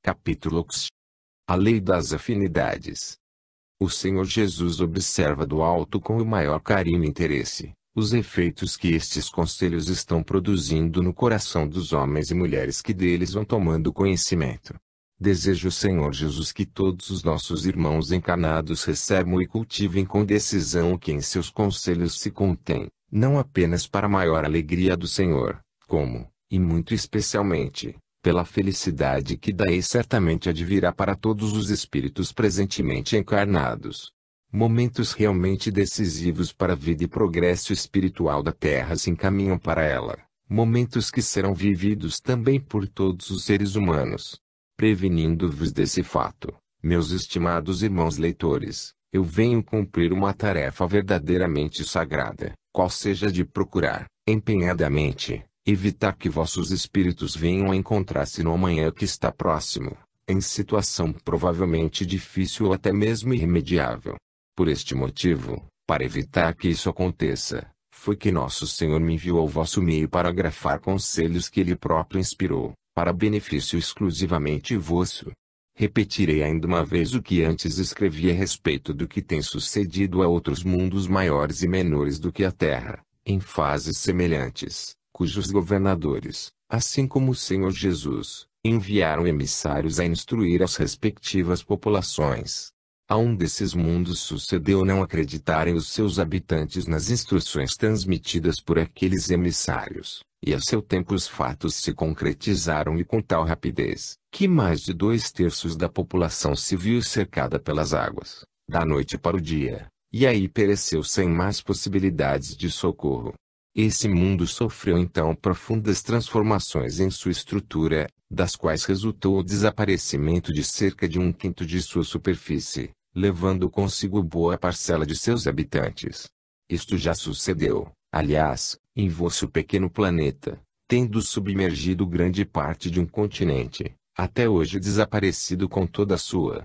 Capítulo X. A Lei das Afinidades. O Senhor Jesus observa do alto com o maior carinho e interesse os efeitos que estes conselhos estão produzindo no coração dos homens e mulheres que deles vão tomando conhecimento. Deseja o Senhor Jesus que todos os nossos irmãos encarnados recebam e cultivem com decisão o que em seus conselhos se contém, não apenas para a maior alegria do Senhor, como, e muito especialmente, pela felicidade que daí certamente advirá para todos os espíritos presentemente encarnados. Momentos realmente decisivos para a vida e progresso espiritual da Terra se encaminham para ela, momentos que serão vividos também por todos os seres humanos. Prevenindo-vos desse fato, meus estimados irmãos leitores, eu venho cumprir uma tarefa verdadeiramente sagrada, qual seja de procurar, empenhadamente, evitar que vossos espíritos venham a encontrar-se no amanhã que está próximo, em situação provavelmente difícil ou até mesmo irremediável. Por este motivo, para evitar que isso aconteça, foi que nosso Senhor me enviou ao vosso meio para grafar conselhos que Ele próprio inspirou, para benefício exclusivamente vosso. Repetirei ainda uma vez o que antes escrevi a respeito do que tem sucedido a outros mundos maiores e menores do que a Terra, em fases semelhantes, cujos governadores, assim como o Senhor Jesus, enviaram emissários a instruir as respectivas populações. A um desses mundos sucedeu não acreditarem os seus habitantes nas instruções transmitidas por aqueles emissários, e a seu tempo os fatos se concretizaram e com tal rapidez, que mais de 2/3 da população se viu cercada pelas águas, da noite para o dia, e aí pereceu sem mais possibilidades de socorro. Esse mundo sofreu então profundas transformações em sua estrutura, das quais resultou o desaparecimento de cerca de 1/5 de sua superfície, levando consigo boa parcela de seus habitantes. Isto já sucedeu, aliás, em vosso pequeno planeta, tendo submergido grande parte de um continente, até hoje desaparecido com toda a sua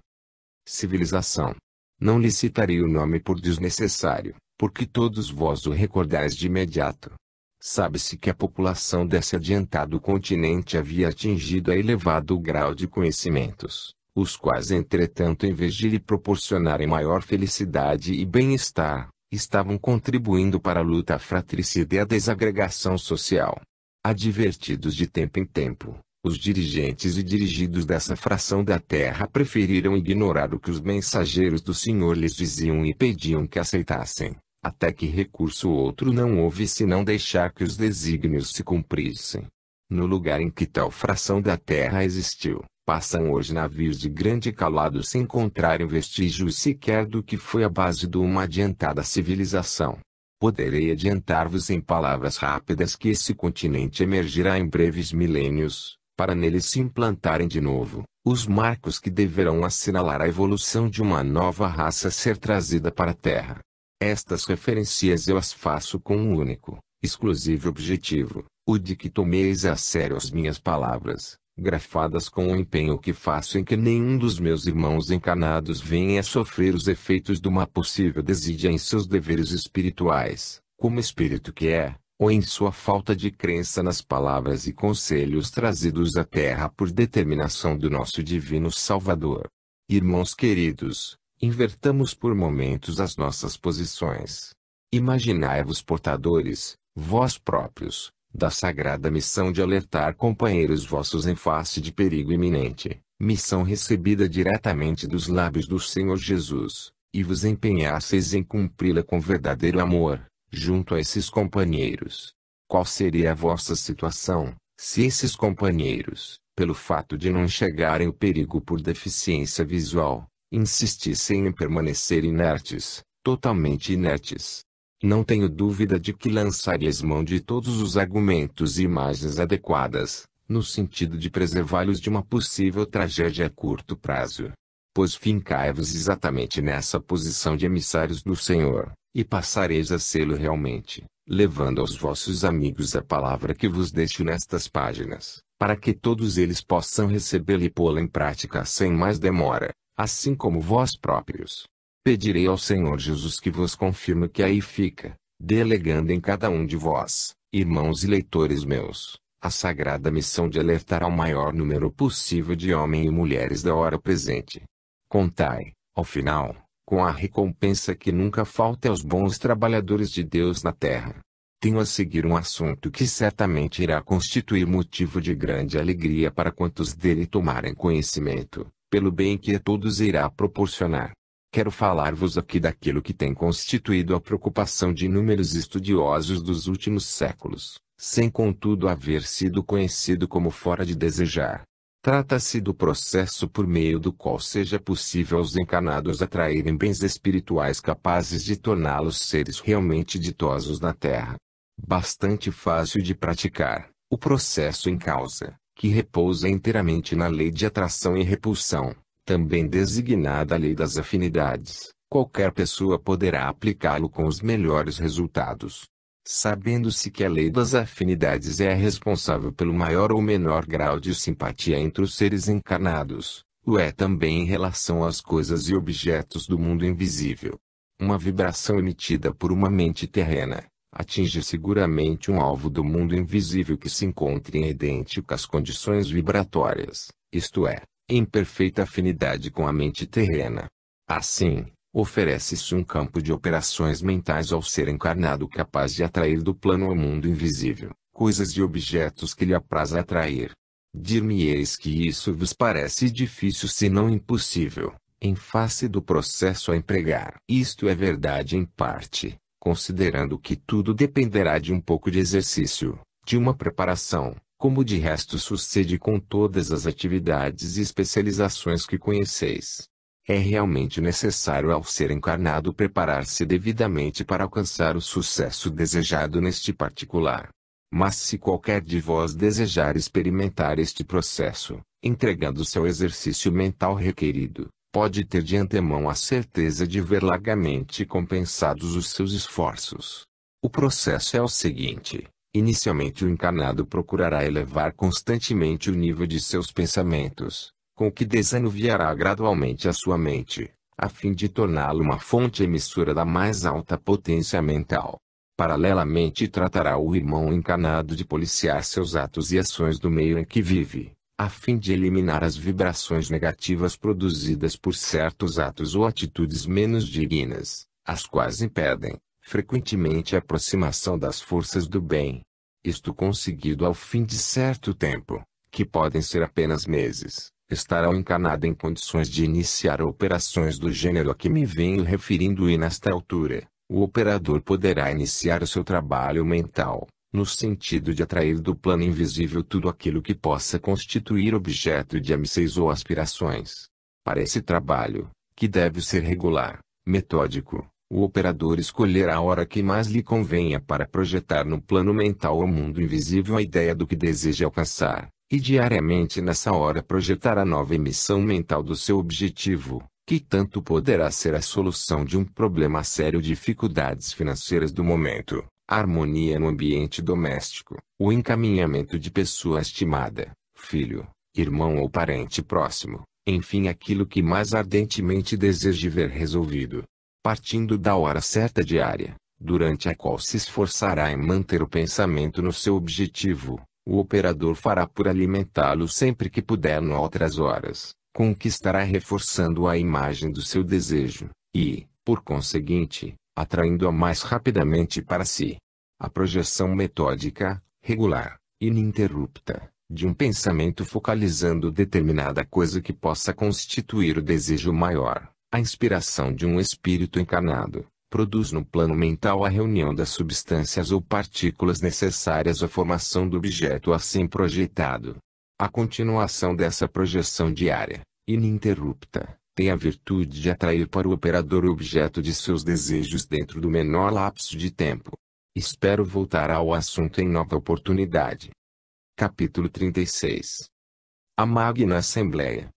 civilização. Não lhe citarei o nome por desnecessário, porque todos vós o recordais de imediato. Sabe-se que a população desse adiantado continente havia atingido a elevado grau de conhecimentos, os quais entretanto em vez de lhe proporcionarem maior felicidade e bem-estar, estavam contribuindo para a luta fratricida e a desagregação social. Advertidos de tempo em tempo, os dirigentes e dirigidos dessa fração da terra preferiram ignorar o que os mensageiros do Senhor lhes diziam e pediam que aceitassem, até que recurso outro não houve senão deixar que os desígnios se cumprissem. No lugar em que tal fração da terra existiu, passam hoje navios de grande calado sem encontrarem vestígios sequer do que foi a base de uma adiantada civilização. Poderei adiantar-vos em palavras rápidas que esse continente emergirá em breves milênios, para nele se implantarem de novo os marcos que deverão assinalar a evolução de uma nova raça a ser trazida para a Terra. Estas referências eu as faço com um único, exclusivo objetivo, o de que tomeis a sério as minhas palavras, grafadas com o empenho que faço em que nenhum dos meus irmãos encarnados venha a sofrer os efeitos de uma possível desídia em seus deveres espirituais, como espírito que é, ou em sua falta de crença nas palavras e conselhos trazidos à Terra por determinação do nosso Divino Salvador. Irmãos queridos, invertamos por momentos as nossas posições. Imaginai-vos portadores, vós próprios, da sagrada missão de alertar companheiros vossos em face de perigo iminente, missão recebida diretamente dos lábios do Senhor Jesus, e vos empenhasseis em cumpri-la com verdadeiro amor, junto a esses companheiros. Qual seria a vossa situação, se esses companheiros, pelo fato de não enxergarem o perigo por deficiência visual, insistissem em permanecer inertes, totalmente inertes? Não tenho dúvida de que lançarias mão de todos os argumentos e imagens adequadas, no sentido de preservá-los de uma possível tragédia a curto prazo. Pois fincai-vos exatamente nessa posição de emissários do Senhor, e passareis a sê-lo realmente, levando aos vossos amigos a palavra que vos deixo nestas páginas, para que todos eles possam recebê-la e pô-la em prática sem mais demora, assim como vós próprios. Pedirei ao Senhor Jesus que vos confirme que aí fica, delegando em cada um de vós, irmãos e leitores meus, a sagrada missão de alertar ao maior número possível de homens e mulheres da hora presente. Contai, ao final, com a recompensa que nunca falta aos bons trabalhadores de Deus na terra. Tenho a seguir um assunto que certamente irá constituir motivo de grande alegria para quantos dele tomarem conhecimento, pelo bem que a todos irá proporcionar. Quero falar-vos aqui daquilo que tem constituído a preocupação de inúmeros estudiosos dos últimos séculos, sem contudo haver sido conhecido como fora de desejar. Trata-se do processo por meio do qual seja possível aos encarnados atraírem bens espirituais capazes de torná-los seres realmente ditosos na Terra. Bastante fácil de praticar, o processo em causa, que repousa inteiramente na lei de atração e repulsão, também designada a lei das afinidades, qualquer pessoa poderá aplicá-lo com os melhores resultados. Sabendo-se que a lei das afinidades é a responsável pelo maior ou menor grau de simpatia entre os seres encarnados, o é também em relação às coisas e objetos do mundo invisível. Uma vibração emitida por uma mente terrena atinge seguramente um alvo do mundo invisível que se encontre em idênticas condições vibratórias, isto é, em perfeita afinidade com a mente terrena. Assim, oferece-se um campo de operações mentais ao ser encarnado capaz de atrair do plano ao mundo invisível, coisas e objetos que lhe apraza atrair. Dir-me-eis que isso vos parece difícil se não impossível, em face do processo a empregar. Isto é verdade em parte, considerando que tudo dependerá de um pouco de exercício, de uma preparação, como de resto sucede com todas as atividades e especializações que conheceis. É realmente necessário ao ser encarnado preparar-se devidamente para alcançar o sucesso desejado neste particular. Mas se qualquer de vós desejar experimentar este processo, entregando-se ao exercício mental requerido, pode ter de antemão a certeza de ver largamente compensados os seus esforços. O processo é o seguinte. Inicialmente o encarnado procurará elevar constantemente o nível de seus pensamentos, com o que desanuviará gradualmente a sua mente, a fim de torná-lo uma fonte emissora da mais alta potência mental. Paralelamente tratará o irmão encarnado de policiar seus atos e ações do meio em que vive, a fim de eliminar as vibrações negativas produzidas por certos atos ou atitudes menos dignas, as quais impedem, frequentemente a aproximação das forças do bem. Isto conseguido ao fim de certo tempo, que podem ser apenas meses, estará o encarnado em condições de iniciar operações do gênero a que me venho referindo e nesta altura, o operador poderá iniciar o seu trabalho mental, no sentido de atrair do plano invisível tudo aquilo que possa constituir objeto de ambições ou aspirações. Para esse trabalho, que deve ser regular, metódico, o operador escolherá a hora que mais lhe convenha para projetar no plano mental ao mundo invisível a ideia do que deseja alcançar, e diariamente nessa hora projetar a nova emissão mental do seu objetivo, que tanto poderá ser a solução de um problema sério, dificuldades financeiras do momento, a harmonia no ambiente doméstico, o encaminhamento de pessoa estimada, filho, irmão ou parente próximo, enfim aquilo que mais ardentemente deseje ver resolvido. Partindo da hora certa diária, durante a qual se esforçará em manter o pensamento no seu objetivo, o operador fará por alimentá-lo sempre que puder noutras horas, com o que estará reforçando a imagem do seu desejo, e, por conseguinte, atraindo-a mais rapidamente para si. A projeção metódica, regular, ininterrupta, de um pensamento focalizando determinada coisa que possa constituir o desejo maior. A inspiração de um espírito encarnado, produz no plano mental a reunião das substâncias ou partículas necessárias à formação do objeto assim projetado. A continuação dessa projeção diária, ininterrupta, tem a virtude de atrair para o operador o objeto de seus desejos dentro do menor lapso de tempo. Espero voltar ao assunto em nova oportunidade. Capítulo 36. A Magna Assembleia.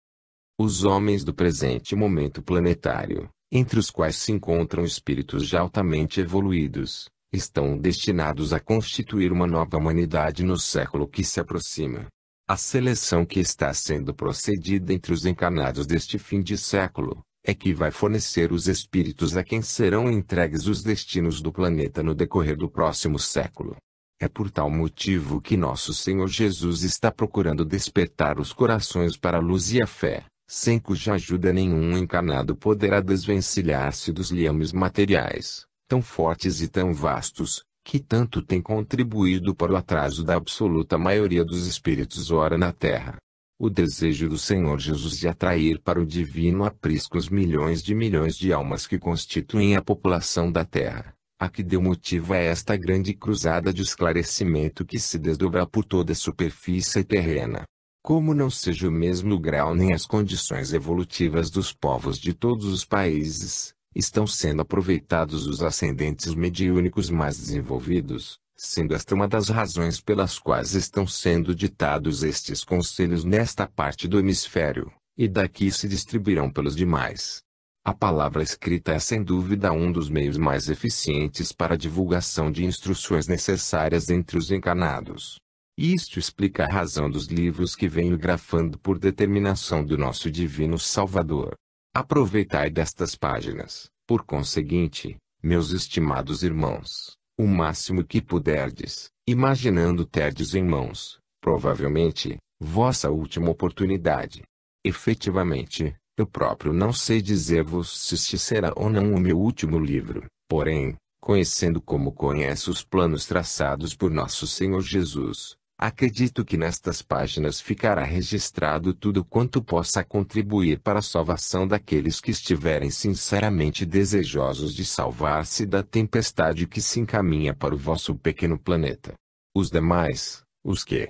Os homens do presente momento planetário, entre os quais se encontram espíritos já altamente evoluídos, estão destinados a constituir uma nova humanidade no século que se aproxima. A seleção que está sendo procedida entre os encarnados deste fim de século, é que vai fornecer os espíritos a quem serão entregues os destinos do planeta no decorrer do próximo século. É por tal motivo que nosso Senhor Jesus está procurando despertar os corações para a luz e a fé, sem cuja ajuda nenhum encarnado poderá desvencilhar-se dos liames materiais, tão fortes e tão vastos, que tanto têm contribuído para o atraso da absoluta maioria dos espíritos ora na Terra. O desejo do Senhor Jesus de atrair para o divino aprisco os milhões de almas que constituem a população da Terra, a que deu motivo a esta grande cruzada de esclarecimento que se desdobra por toda a superfície terrena. Como não seja o mesmo grau nem as condições evolutivas dos povos de todos os países, estão sendo aproveitados os ascendentes mediúnicos mais desenvolvidos, sendo esta uma das razões pelas quais estão sendo ditados estes conselhos nesta parte do hemisfério, e daqui se distribuirão pelos demais. A palavra escrita é sem dúvida um dos meios mais eficientes para a divulgação de instruções necessárias entre os encarnados. Isto explica a razão dos livros que venho grafando por determinação do nosso Divino Salvador. Aproveitai destas páginas, por conseguinte, meus estimados irmãos, o máximo que puderdes, imaginando terdes em mãos, provavelmente, vossa última oportunidade. Efetivamente, eu próprio não sei dizer-vos se este será ou não o meu último livro, porém, conhecendo como conheço os planos traçados por nosso Senhor Jesus, acredito que nestas páginas ficará registrado tudo quanto possa contribuir para a salvação daqueles que estiverem sinceramente desejosos de salvar-se da tempestade que se encaminha para o vosso pequeno planeta. Os demais, os que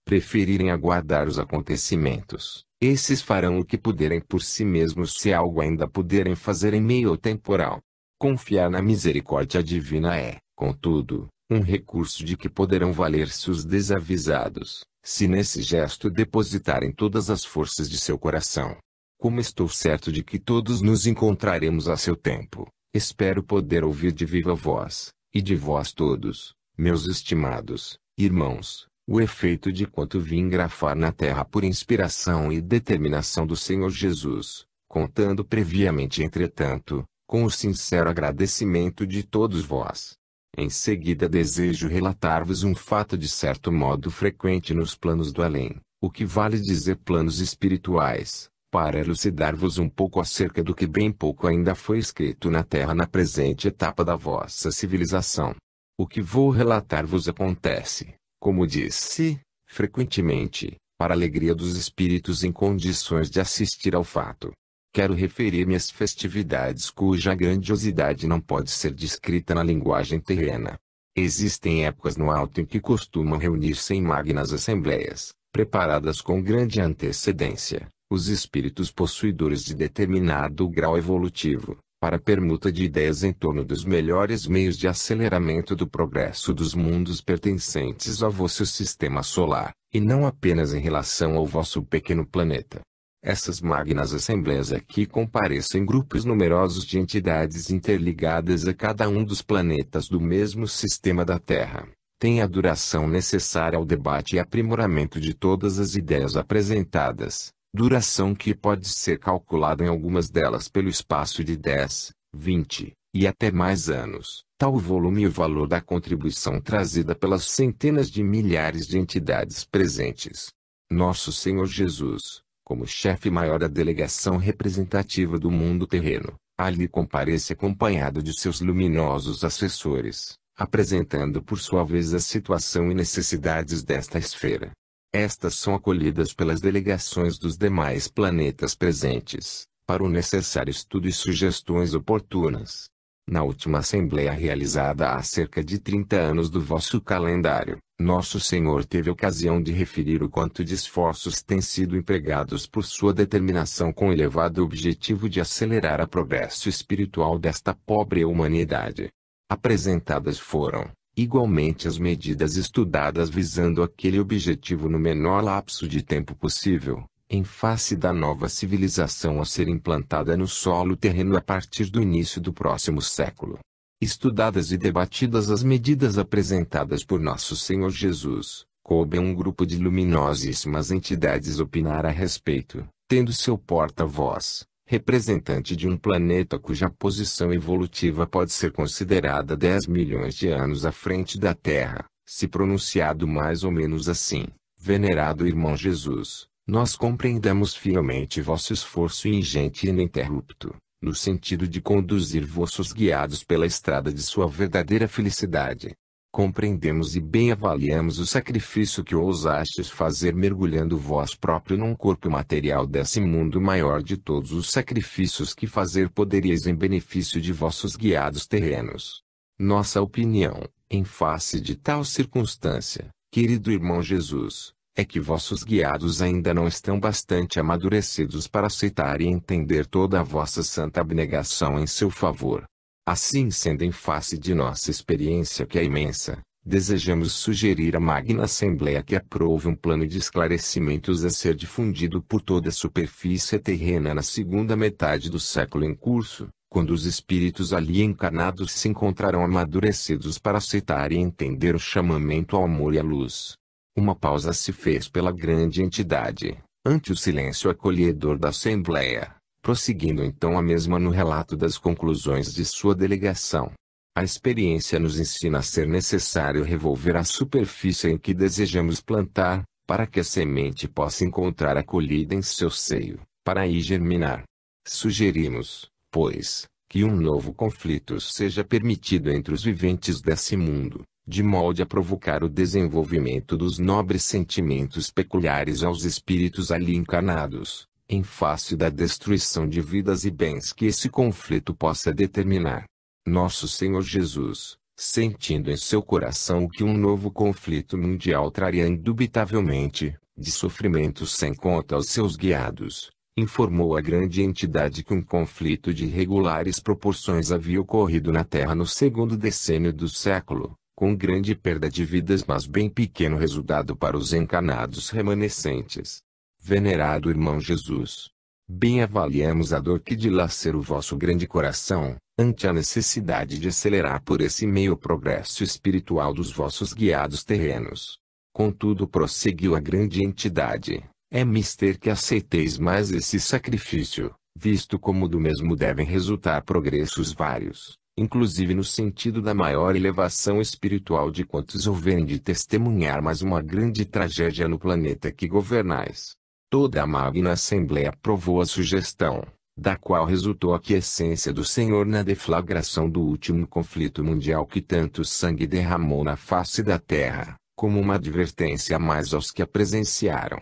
preferirem aguardar os acontecimentos, esses farão o que puderem por si mesmos se algo ainda puderem fazer em meio ao temporal. Confiar na misericórdia divina é, contudo, um recurso de que poderão valer-se os desavisados, se nesse gesto depositarem todas as forças de seu coração. Como estou certo de que todos nos encontraremos a seu tempo, espero poder ouvir de viva voz, e de vós todos, meus estimados irmãos, o efeito de quanto vim grafar na terra por inspiração e determinação do Senhor Jesus, contando previamente entretanto, com o sincero agradecimento de todos vós. Em seguida desejo relatar-vos um fato de certo modo frequente nos planos do além, o que vale dizer planos espirituais, para elucidar-vos um pouco acerca do que bem pouco ainda foi escrito na Terra na presente etapa da vossa civilização. O que vou relatar-vos acontece, como disse, frequentemente, para a alegria dos espíritos em condições de assistir ao fato. Quero referir-me às festividades cuja grandiosidade não pode ser descrita na linguagem terrena. Existem épocas no alto em que costumam reunir-se em magnas assembleias, preparadas com grande antecedência, os espíritos possuidores de determinado grau evolutivo, para permuta de ideias em torno dos melhores meios de aceleramento do progresso dos mundos pertencentes ao vosso sistema solar, e não apenas em relação ao vosso pequeno planeta. Essas magnas assembleias aqui comparecem grupos numerosos de entidades interligadas a cada um dos planetas do mesmo sistema da Terra. Tem a duração necessária ao debate e aprimoramento de todas as ideias apresentadas, duração que pode ser calculada em algumas delas pelo espaço de 10, 20, e até mais anos, tal o volume e o valor da contribuição trazida pelas centenas de milhares de entidades presentes. Nosso Senhor Jesus, como chefe maior da delegação representativa do mundo terreno, ali comparece acompanhado de seus luminosos assessores, apresentando por sua vez a situação e necessidades desta esfera. Estas são acolhidas pelas delegações dos demais planetas presentes, para o necessário estudo e sugestões oportunas. Na última assembleia realizada há cerca de 30 anos do vosso calendário, Nosso Senhor teve ocasião de referir o quanto de esforços têm sido empregados por sua determinação com elevado objetivo de acelerar o progresso espiritual desta pobre humanidade. Apresentadas foram, igualmente, as medidas estudadas visando aquele objetivo no menor lapso de tempo possível, em face da nova civilização a ser implantada no solo terreno a partir do início do próximo século. Estudadas e debatidas as medidas apresentadas por Nosso Senhor Jesus, coube a um grupo de luminosíssimas entidades opinar a respeito, tendo seu porta-voz, representante de um planeta cuja posição evolutiva pode ser considerada 10 milhões de anos à frente da Terra, se pronunciado mais ou menos assim: Venerado irmão Jesus, nós compreendemos fielmente vosso esforço ingente e ininterrupto, no sentido de conduzir vossos guiados pela estrada de sua verdadeira felicidade. Compreendemos e bem avaliamos o sacrifício que ousastes fazer mergulhando vós próprio num corpo material desse mundo maior de todos os sacrifícios que fazer poderíeis em benefício de vossos guiados terrenos. Nossa opinião, em face de tal circunstância, querido irmão Jesus, é que vossos guiados ainda não estão bastante amadurecidos para aceitar e entender toda a vossa santa abnegação em seu favor. Assim sendo, em face de nossa experiência que é imensa, desejamos sugerir à Magna Assembleia que aprove um plano de esclarecimentos a ser difundido por toda a superfície terrena na segunda metade do século em curso, quando os espíritos ali encarnados se encontrarão amadurecidos para aceitar e entender o chamamento ao amor e à luz. Uma pausa se fez pela grande entidade, ante o silêncio acolhedor da Assembleia, prosseguindo então a mesma no relato das conclusões de sua delegação. A experiência nos ensina a ser necessário revolver a superfície em que desejamos plantar, para que a semente possa encontrar acolhida em seu seio, para aí germinar. Sugerimos, pois, que um novo conflito seja permitido entre os viventes desse mundo, de modo a provocar o desenvolvimento dos nobres sentimentos peculiares aos espíritos ali encarnados, em face da destruição de vidas e bens que esse conflito possa determinar. Nosso Senhor Jesus, sentindo em seu coração que um novo conflito mundial traria indubitavelmente, de sofrimentos sem conta aos seus guiados, informou a grande entidade que um conflito de irregulares proporções havia ocorrido na Terra no segundo decênio do século, com grande perda de vidas mas bem pequeno resultado para os encarnados remanescentes. Venerado irmão Jesus, bem avaliamos a dor que dilacera o vosso grande coração, ante a necessidade de acelerar por esse meio o progresso espiritual dos vossos guiados terrenos. Contudo, prosseguiu a grande entidade, é mister que aceiteis mais esse sacrifício, visto como do mesmo devem resultar progressos vários, inclusive no sentido da maior elevação espiritual de quantos houverem de testemunhar mais uma grande tragédia no planeta que governais. Toda a Magna Assembleia aprovou a sugestão, da qual resultou a aquiescência do Senhor na deflagração do último conflito mundial que tanto sangue derramou na face da Terra, como uma advertência a mais aos que a presenciaram.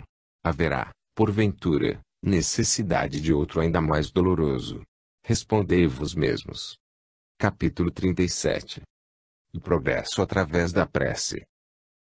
Haverá, porventura, necessidade de outro ainda mais doloroso? Respondei-vos mesmos. Capítulo 37. O progresso através da prece.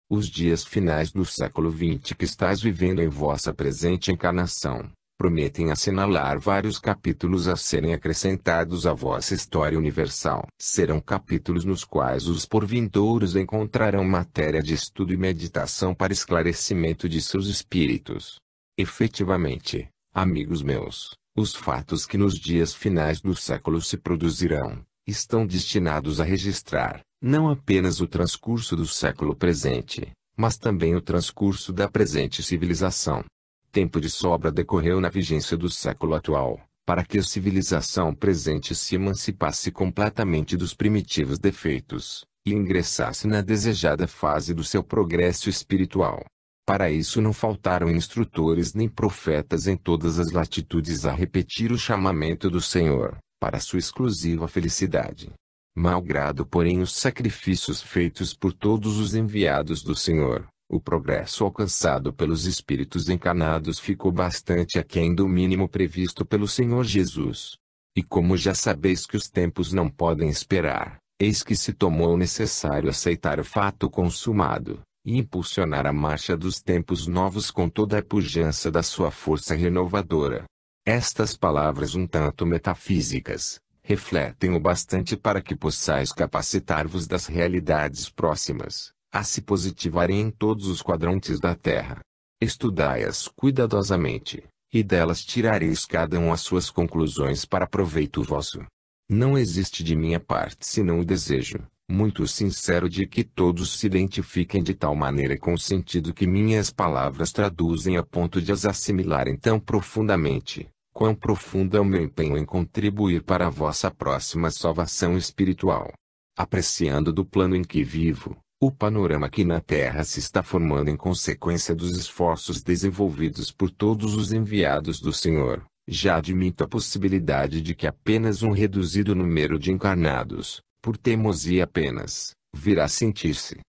Os dias finais do século XX que estáis vivendo em vossa presente encarnação, prometem assinalar vários capítulos a serem acrescentados à vossa história universal. Serão capítulos nos quais os porvindouros encontrarão matéria de estudo e meditação para esclarecimento de seus espíritos. Efetivamente, amigos meus, os fatos que nos dias finais do século se produzirão, estão destinados a registrar, não apenas o transcurso do século presente, mas também o transcurso da presente civilização. Tempo de sobra decorreu na vigência do século atual, para que a civilização presente se emancipasse completamente dos primitivos defeitos, e ingressasse na desejada fase do seu progresso espiritual. Para isso não faltaram instrutores nem profetas em todas as latitudes a repetir o chamamento do Senhor, para sua exclusiva felicidade. Malgrado porém os sacrifícios feitos por todos os enviados do Senhor, o progresso alcançado pelos espíritos encarnados ficou bastante aquém do mínimo previsto pelo Senhor Jesus. E como já sabeis que os tempos não podem esperar, eis que se tomou necessário aceitar o fato consumado, e impulsionar a marcha dos tempos novos com toda a pujança da sua força renovadora. Estas palavras um tanto metafísicas, refletem o bastante para que possais capacitar-vos das realidades próximas, a se positivarem em todos os quadrantes da Terra. Estudai-as cuidadosamente, e delas tirareis cada um as suas conclusões para proveito vosso. Não existe de minha parte senão o desejo, muito sincero, de que todos se identifiquem de tal maneira com o sentido que minhas palavras traduzem a ponto de as assimilarem tão profundamente, quão profundo é o meu empenho em contribuir para a vossa próxima salvação espiritual. Apreciando do plano em que vivo, O panorama aqui na Terra se está formando em consequência dos esforços desenvolvidos por todos os enviados do Senhor. Já admito a possibilidade de que apenas um reduzido número de encarnados, por teimosia apenas, virá sentir-se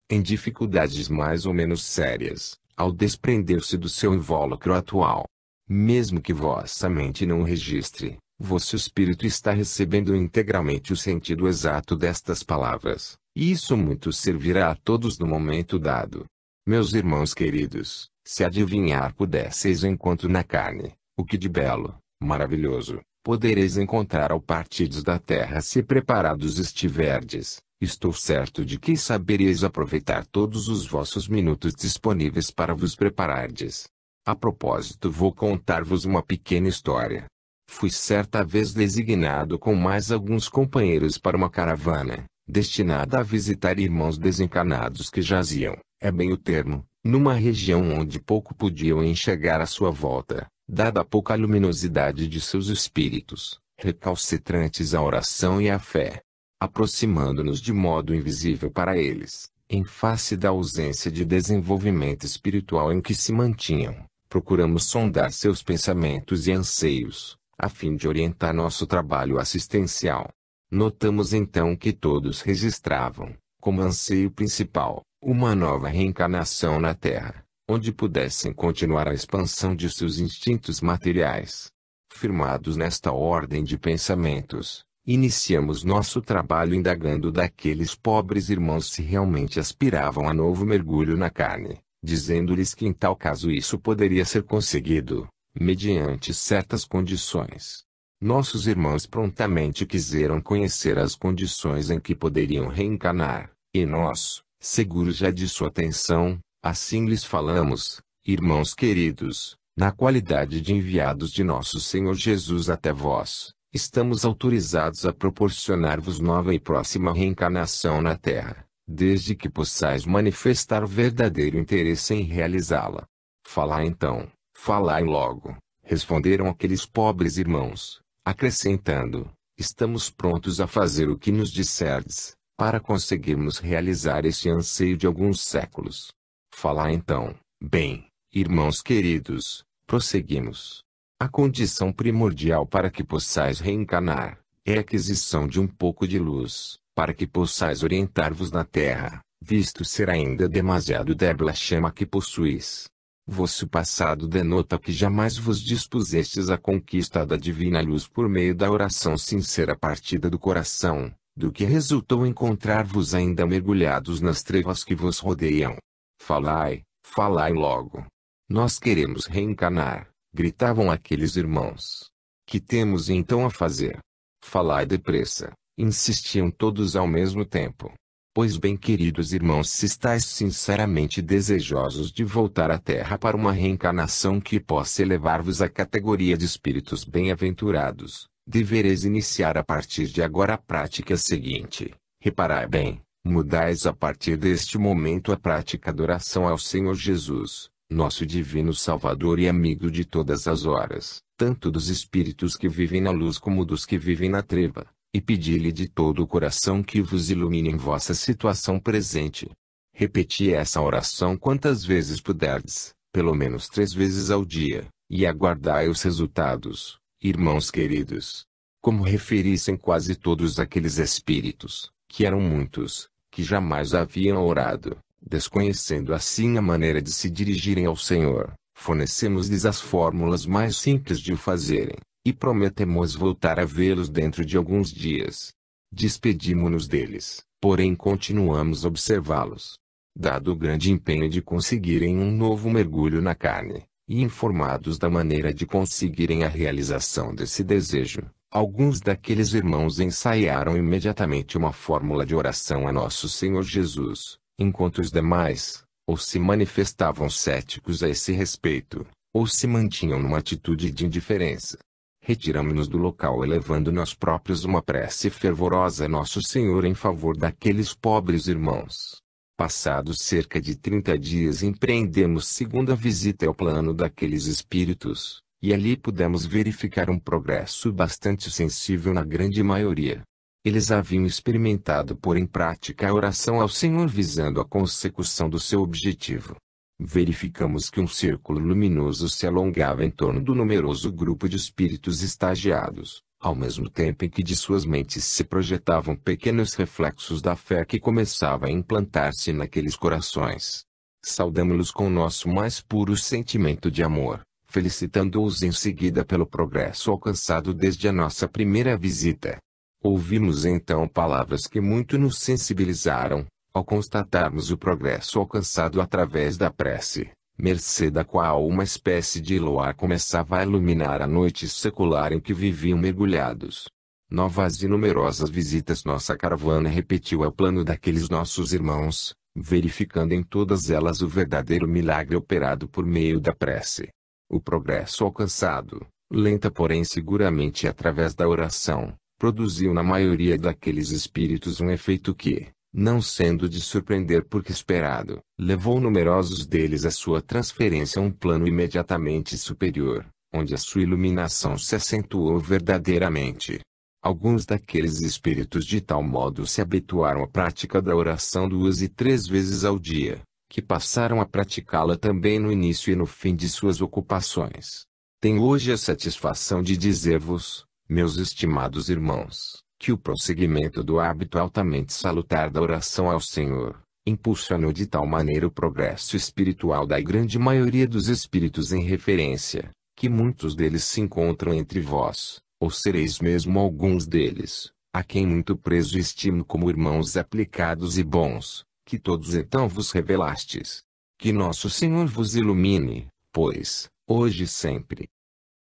em dificuldades mais ou menos sérias, ao desprender-se do seu invólucro atual. Mesmo que vossa mente não registre, vosso espírito está recebendo integralmente o sentido exato destas palavras, e isso muito servirá a todos no momento dado. Meus irmãos queridos, se adivinhar pudesseis enquanto na carne, o que de belo, maravilhoso, podereis encontrar ao partirdes da terra se preparados estiverdes, estou certo de que saberíeis aproveitar todos os vossos minutos disponíveis para vos preparardes. A propósito, vou contar-vos uma pequena história. Fui certa vez designado com mais alguns companheiros para uma caravana, destinada a visitar irmãos desencarnados que jaziam, é bem o termo, numa região onde pouco podiam enxergar à sua volta, dada a pouca luminosidade de seus espíritos, recalcitrantes à oração e à fé. Aproximando-nos de modo invisível para eles, em face da ausência de desenvolvimento espiritual em que se mantinham, procuramos sondar seus pensamentos e anseios, a fim de orientar nosso trabalho assistencial. Notamos então que todos registravam, como anseio principal, uma nova reencarnação na Terra, onde pudessem continuar a expansão de seus instintos materiais. Firmados nesta ordem de pensamentos, iniciamos nosso trabalho indagando daqueles pobres irmãos se realmente aspiravam a novo mergulho na carne, dizendo-lhes que em tal caso isso poderia ser conseguido, mediante certas condições. Nossos irmãos prontamente quiseram conhecer as condições em que poderiam reencarnar, e nós, seguros já de sua atenção, assim lhes falamos: irmãos queridos, na qualidade de enviados de nosso Senhor Jesus até vós, estamos autorizados a proporcionar-vos nova e próxima reencarnação na Terra, desde que possais manifestar verdadeiro interesse em realizá-la. Falai então, falai logo, responderam aqueles pobres irmãos, acrescentando: estamos prontos a fazer o que nos disserdes, para conseguirmos realizar este anseio de alguns séculos. Falai então. Bem, irmãos queridos, prosseguimos. A condição primordial para que possais reencarnar, é a aquisição de um pouco de luz, para que possais orientar-vos na Terra, visto ser ainda demasiado débil a chama que possuís. Vosso passado denota que jamais vos dispusestes à conquista da divina luz por meio da oração sincera partida do coração, do que resultou encontrar-vos ainda mergulhados nas trevas que vos rodeiam. Falai, falai logo. Nós queremos reencarnar, gritavam aqueles irmãos. Que temos então a fazer? Falai depressa, insistiam todos ao mesmo tempo. Pois bem, queridos irmãos, se estáis sinceramente desejosos de voltar à Terra para uma reencarnação que possa elevar-vos à categoria de espíritos bem-aventurados, devereis iniciar a partir de agora a prática seguinte. Reparai bem, mudais a partir deste momento a prática da oração ao Senhor Jesus, nosso divino Salvador e amigo de todas as horas, tanto dos espíritos que vivem na luz como dos que vivem na treva. E pedi-lhe de todo o coração que vos ilumine em vossa situação presente. Repeti essa oração quantas vezes puderdes, pelo menos 3 vezes ao dia, e aguardai os resultados, irmãos queridos. Como referissem quase todos aqueles espíritos, que eram muitos, que jamais haviam orado, desconhecendo assim a maneira de se dirigirem ao Senhor, fornecemos-lhes as fórmulas mais simples de o fazerem. E prometemos voltar a vê-los dentro de alguns dias. Despedimo-nos deles, porém continuamos a observá-los. Dado o grande empenho de conseguirem um novo mergulho na carne, e informados da maneira de conseguirem a realização desse desejo, alguns daqueles irmãos ensaiaram imediatamente uma fórmula de oração a nosso Senhor Jesus, enquanto os demais, ou se manifestavam céticos a esse respeito, ou se mantinham numa atitude de indiferença. Retiramo-nos do local elevando nós próprios uma prece fervorosa a Nosso Senhor em favor daqueles pobres irmãos. Passados cerca de 30 dias empreendemos segunda visita ao plano daqueles espíritos, e ali pudemos verificar um progresso bastante sensível na grande maioria. Eles haviam experimentado pôr em prática a oração ao Senhor visando a consecução do seu objetivo. Verificamos que um círculo luminoso se alongava em torno do numeroso grupo de espíritos estagiados, ao mesmo tempo em que de suas mentes se projetavam pequenos reflexos da fé que começava a implantar-se naqueles corações. Saudamo-los com nosso mais puro sentimento de amor, felicitando-os em seguida pelo progresso alcançado desde a nossa primeira visita. Ouvimos então palavras que muito nos sensibilizaram, ao constatarmos o progresso alcançado através da prece, mercê da qual uma espécie de luar começava a iluminar a noite secular em que viviam mergulhados. Novas e numerosas visitas nossa caravana repetiu o plano daqueles nossos irmãos, verificando em todas elas o verdadeiro milagre operado por meio da prece. O progresso alcançado, lenta porém seguramente através da oração, produziu na maioria daqueles espíritos um efeito que, não sendo de surpreender porque esperado, levou numerosos deles à sua transferência a um plano imediatamente superior, onde a sua iluminação se acentuou verdadeiramente. Alguns daqueles espíritos de tal modo se habituaram à prática da oração 2 e 3 vezes ao dia, que passaram a praticá-la também no início e no fim de suas ocupações. Tenho hoje a satisfação de dizer-vos, meus estimados irmãos, que o prosseguimento do hábito altamente salutar da oração ao Senhor, impulsionou de tal maneira o progresso espiritual da grande maioria dos espíritos em referência, que muitos deles se encontram entre vós, ou sereis mesmo alguns deles, a quem muito prezo estimo como irmãos aplicados e bons, que todos então vos revelastes. Que nosso Senhor vos ilumine, pois, hoje e sempre.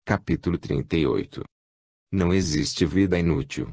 Capítulo 38. Não existe vida inútil.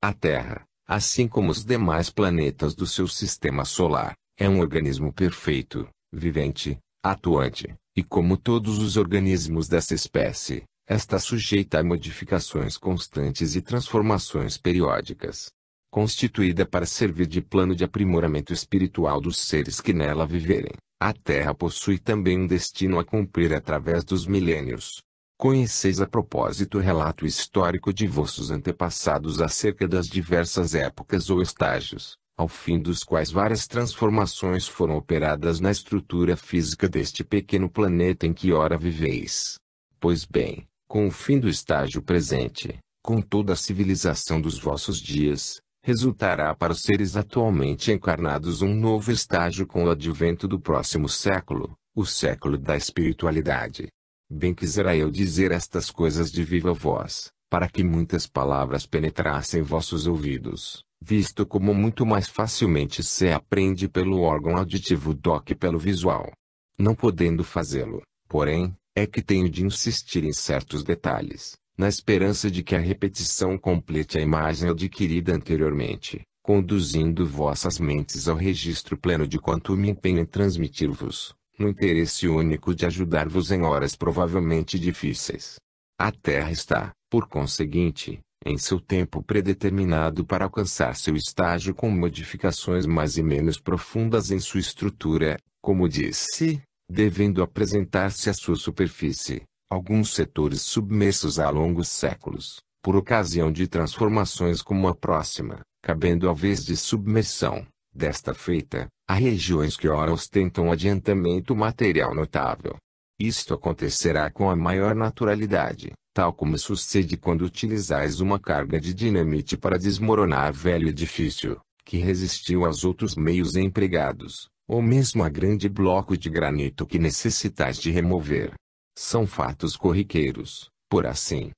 A Terra, assim como os demais planetas do seu sistema solar, é um organismo perfeito, vivente, atuante, e como todos os organismos dessa espécie, está sujeita a modificações constantes e transformações periódicas. Constituída para servir de plano de aprimoramento espiritual dos seres que nela viverem, a Terra possui também um destino a cumprir através dos milênios. Conheceis a propósito o relato histórico de vossos antepassados acerca das diversas épocas ou estágios, ao fim dos quais várias transformações foram operadas na estrutura física deste pequeno planeta em que ora viveis. Pois bem, com o fim do estágio presente, com toda a civilização dos vossos dias, resultará para os seres atualmente encarnados um novo estágio com o advento do próximo século, o século da espiritualidade. Bem quisera eu dizer estas coisas de viva voz, para que muitas palavras penetrassem vossos ouvidos, visto como muito mais facilmente se aprende pelo órgão auditivo do que pelo visual. Não podendo fazê-lo, porém, é que tenho de insistir em certos detalhes, na esperança de que a repetição complete a imagem adquirida anteriormente, conduzindo vossas mentes ao registro pleno de quanto me empenho em transmitir-vos, no interesse único de ajudar-vos em horas provavelmente difíceis. A Terra está, por conseguinte, em seu tempo predeterminado para alcançar seu estágio com modificações mais e menos profundas em sua estrutura, como disse, devendo apresentar-se à sua superfície, alguns setores submersos há longos séculos, por ocasião de transformações como a próxima, cabendo a vez de submersão. Desta feita, há regiões que ora ostentam adiantamento material notável. Isto acontecerá com a maior naturalidade, tal como sucede quando utilizais uma carga de dinamite para desmoronar velho edifício, que resistiu aos outros meios empregados, ou mesmo a grande bloco de granito que necessitais de remover. São fatos corriqueiros, por assim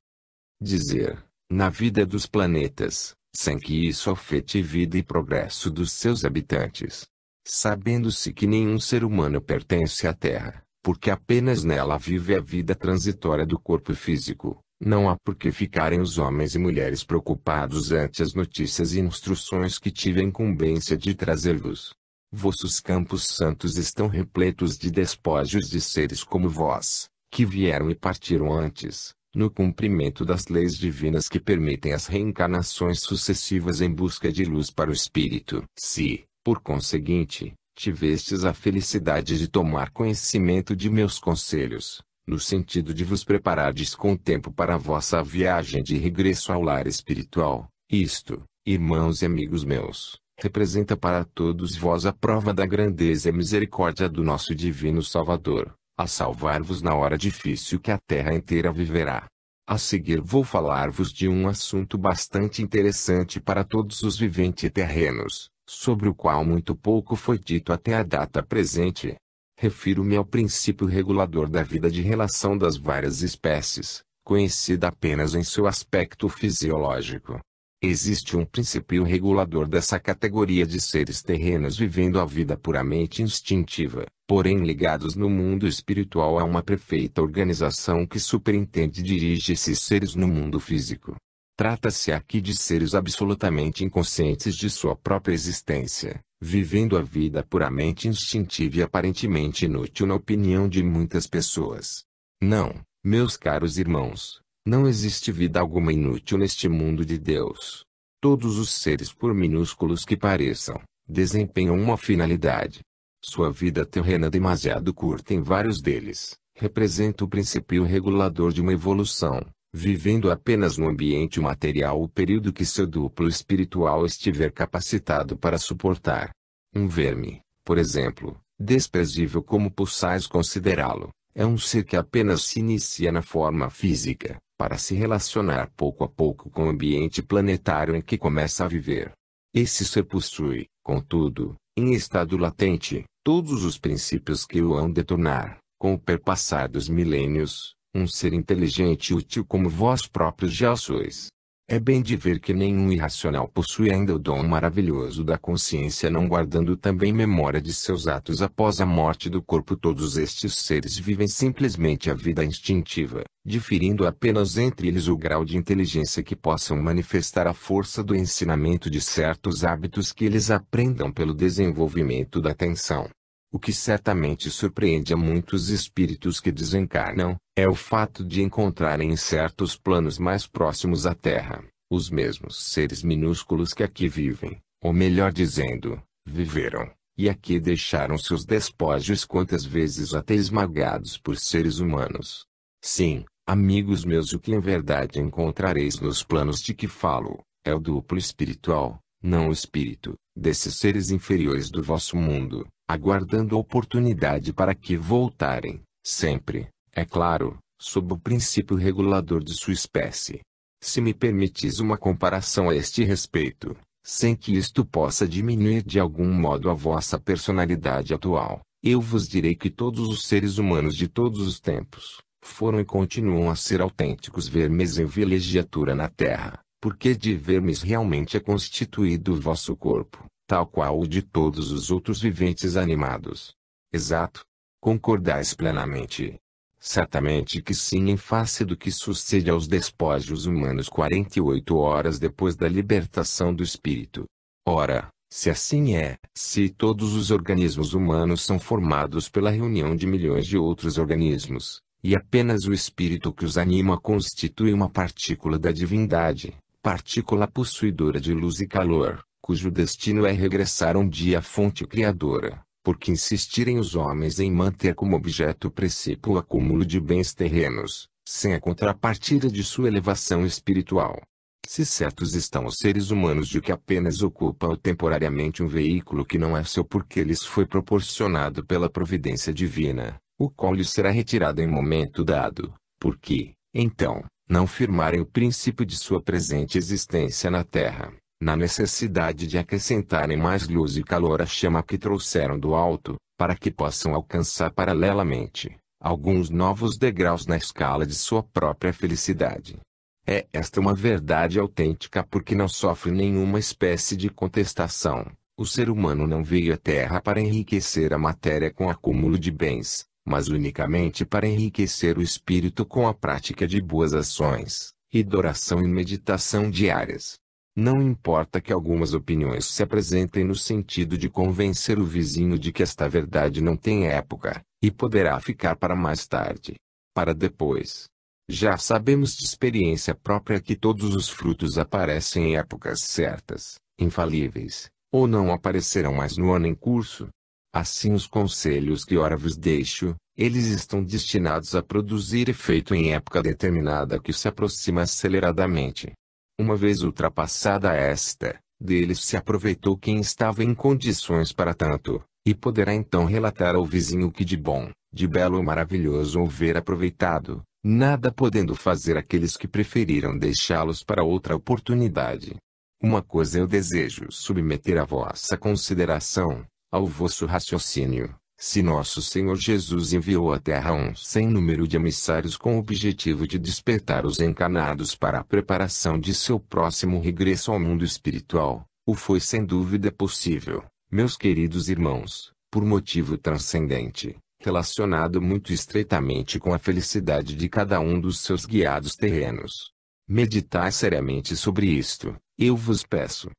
dizer, na vida dos planetas, sem que isso afete vida e progresso dos seus habitantes. Sabendo-se que nenhum ser humano pertence à Terra, porque apenas nela vive a vida transitória do corpo físico, não há por que ficarem os homens e mulheres preocupados ante as notícias e instruções que tive a incumbência de trazer-vos. Vossos campos santos estão repletos de despojos de seres como vós, que vieram e partiram antes, no cumprimento das leis divinas que permitem as reencarnações sucessivas em busca de luz para o espírito. Se, por conseguinte, tivestes a felicidade de tomar conhecimento de meus conselhos, no sentido de vos preparardes com tempo para a vossa viagem de regresso ao lar espiritual, isto, Irmãos e amigos meus, representa para todos vós a prova da grandeza e misericórdia do nosso divino Salvador, a salvar-vos na hora difícil que a terra inteira viverá. A seguir vou falar-vos de um assunto bastante interessante para todos os viventes terrenos, sobre o qual muito pouco foi dito até a data presente. Refiro-me ao princípio regulador da vida de relação das várias espécies, conhecida apenas em seu aspecto fisiológico. Existe um princípio regulador dessa categoria de seres terrenos vivendo a vida puramente instintiva, porém ligados no mundo espiritual a uma perfeita organização que superintende e dirige esses seres no mundo físico. Trata-se aqui de seres absolutamente inconscientes de sua própria existência, vivendo a vida puramente instintiva e aparentemente inútil na opinião de muitas pessoas. Não, meus caros irmãos, não existe vida alguma inútil neste mundo de Deus. Todos os seres, por minúsculos que pareçam, desempenham uma finalidade. Sua vida terrena é demasiado curta em vários deles, representa o princípio regulador de uma evolução, vivendo apenas no ambiente material o período que seu duplo espiritual estiver capacitado para suportar. Um verme, por exemplo, desprezível como possais considerá-lo, é um ser que apenas se inicia na forma física, para se relacionar pouco a pouco com o ambiente planetário em que começa a viver. Esse ser possui, contudo, em estado latente, todos os princípios que o hão de tornar, com o perpassar dos milênios, um ser inteligente e útil como vós próprios já sois. É bem de ver que nenhum irracional possui ainda o dom maravilhoso da consciência, não guardando também memória de seus atos após a morte do corpo. Todos estes seres vivem simplesmente a vida instintiva, diferindo apenas entre eles o grau de inteligência que possam manifestar a força do ensinamento de certos hábitos que eles aprendam pelo desenvolvimento da atenção. O que certamente surpreende a muitos espíritos que desencarnam, é o fato de encontrarem em certos planos mais próximos à Terra, os mesmos seres minúsculos que aqui vivem, ou melhor dizendo, viveram, e aqui deixaram seus despojos quantas vezes até esmagados por seres humanos. Sim, amigos meus, o que em verdade encontrareis nos planos de que falo, é o duplo espiritual, não o espírito, desses seres inferiores do vosso mundo, aguardando a oportunidade para que voltarem, sempre, é claro, sob o princípio regulador de sua espécie. Se me permitis uma comparação a este respeito, sem que isto possa diminuir de algum modo a vossa personalidade atual, eu vos direi que todos os seres humanos de todos os tempos, foram e continuam a ser autênticos vermes em vilegiatura na Terra, porque de vermes realmente é constituído o vosso corpo, tal qual o de todos os outros viventes animados. Exato? Concordais plenamente? Certamente que sim, em face do que sucede aos despojos humanos 48 horas depois da libertação do espírito. Ora, se assim é, se todos os organismos humanos são formados pela reunião de milhões de outros organismos, e apenas o espírito que os anima constitui uma partícula da divindade, partícula possuidora de luz e calor, cujo destino é regressar um dia à fonte criadora, porque insistirem os homens em manter como objeto precípio o acúmulo de bens terrenos, sem a contrapartida de sua elevação espiritual. Se certos estão os seres humanos de que apenas ocupam temporariamente um veículo que não é seu porque lhes foi proporcionado pela providência divina, o qual lhes será retirado em momento dado, porque, então, não firmarem o princípio de sua presente existência na Terra, na necessidade de acrescentarem mais luz e calor à chama que trouxeram do alto, para que possam alcançar paralelamente, alguns novos degraus na escala de sua própria felicidade. É esta uma verdade autêntica porque não sofre nenhuma espécie de contestação. O ser humano não veio à Terra para enriquecer a matéria com acúmulo de bens, mas unicamente para enriquecer o espírito com a prática de boas ações, adoração e meditação diárias. Não importa que algumas opiniões se apresentem no sentido de convencer o vizinho de que esta verdade não tem época, e poderá ficar para mais tarde, para depois. Já sabemos de experiência própria que todos os frutos aparecem em épocas certas, infalíveis, ou não aparecerão mais no ano em curso. Assim os conselhos que ora vos deixo, eles estão destinados a produzir efeito em época determinada que se aproxima aceleradamente. Uma vez ultrapassada esta, deles se aproveitou quem estava em condições para tanto, e poderá então relatar ao vizinho o que de bom, de belo ou maravilhoso houver aproveitado, nada podendo fazer aqueles que preferiram deixá-los para outra oportunidade. Uma coisa eu desejo submeter à vossa consideração, ao vosso raciocínio. Se nosso Senhor Jesus enviou à terra um sem número de emissários com o objetivo de despertar os encanados para a preparação de seu próximo regresso ao mundo espiritual, o foi sem dúvida possível, meus queridos irmãos, por motivo transcendente, relacionado muito estreitamente com a felicidade de cada um dos seus guiados terrenos. Meditai seriamente sobre isto, eu vos peço.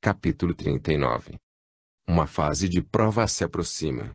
Capítulo 39. Uma fase de prova se aproxima.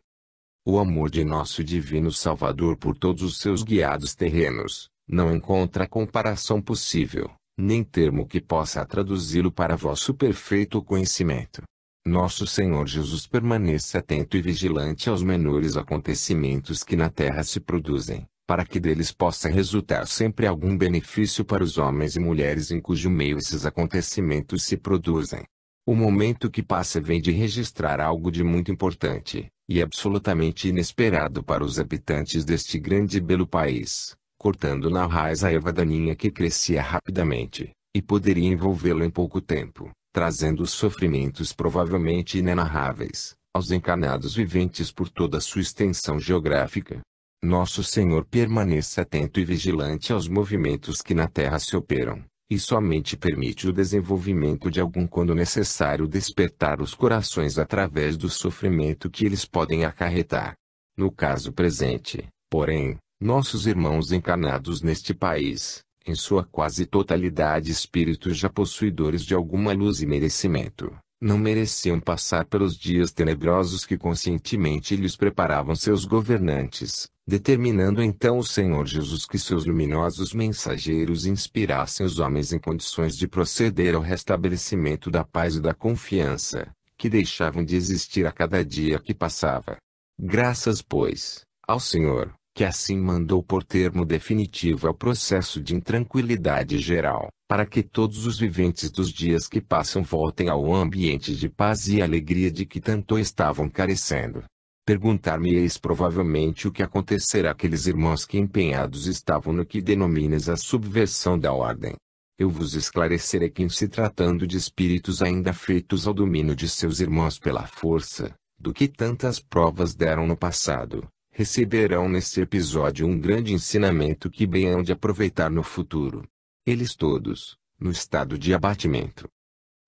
O amor de nosso Divino Salvador por todos os seus guiados terrenos, não encontra comparação possível, nem termo que possa traduzi-lo para vosso perfeito conhecimento. Nosso Senhor Jesus permanece atento e vigilante aos menores acontecimentos que na terra se produzem, para que deles possa resultar sempre algum benefício para os homens e mulheres em cujo meio esses acontecimentos se produzem. O momento que passa vem de registrar algo de muito importante, e absolutamente inesperado para os habitantes deste grande e belo país, cortando na raiz a erva daninha que crescia rapidamente, e poderia envolvê-lo em pouco tempo, trazendo sofrimentos provavelmente inenarráveis, aos encanados viventes por toda a sua extensão geográfica. Nosso Senhor permanece atento e vigilante aos movimentos que na terra se operam, e somente permite o desenvolvimento de algum quando necessário despertar os corações através do sofrimento que eles podem acarretar. No caso presente, porém, nossos irmãos encarnados neste país, em sua quase totalidade espíritos já possuidores de alguma luz e merecimento, não mereciam passar pelos dias tenebrosos que conscientemente lhes preparavam seus governantes, determinando então o Senhor Jesus que seus luminosos mensageiros inspirassem os homens em condições de proceder ao restabelecimento da paz e da confiança, que deixavam de existir a cada dia que passava. Graças, pois, ao Senhor, que assim mandou pôr termo definitivo ao processo de intranquilidade geral, para que todos os viventes dos dias que passam voltem ao ambiente de paz e alegria de que tanto estavam carecendo. Perguntar-me-eis provavelmente o que acontecerá àqueles irmãos que empenhados estavam no que denominas a subversão da ordem. Eu vos esclarecerei que, em se tratando de espíritos ainda feitos ao domínio de seus irmãos pela força, do que tantas provas deram no passado, receberão nesse episódio um grande ensinamento que bem hão de aproveitar no futuro. Eles todos, no estado de abatimento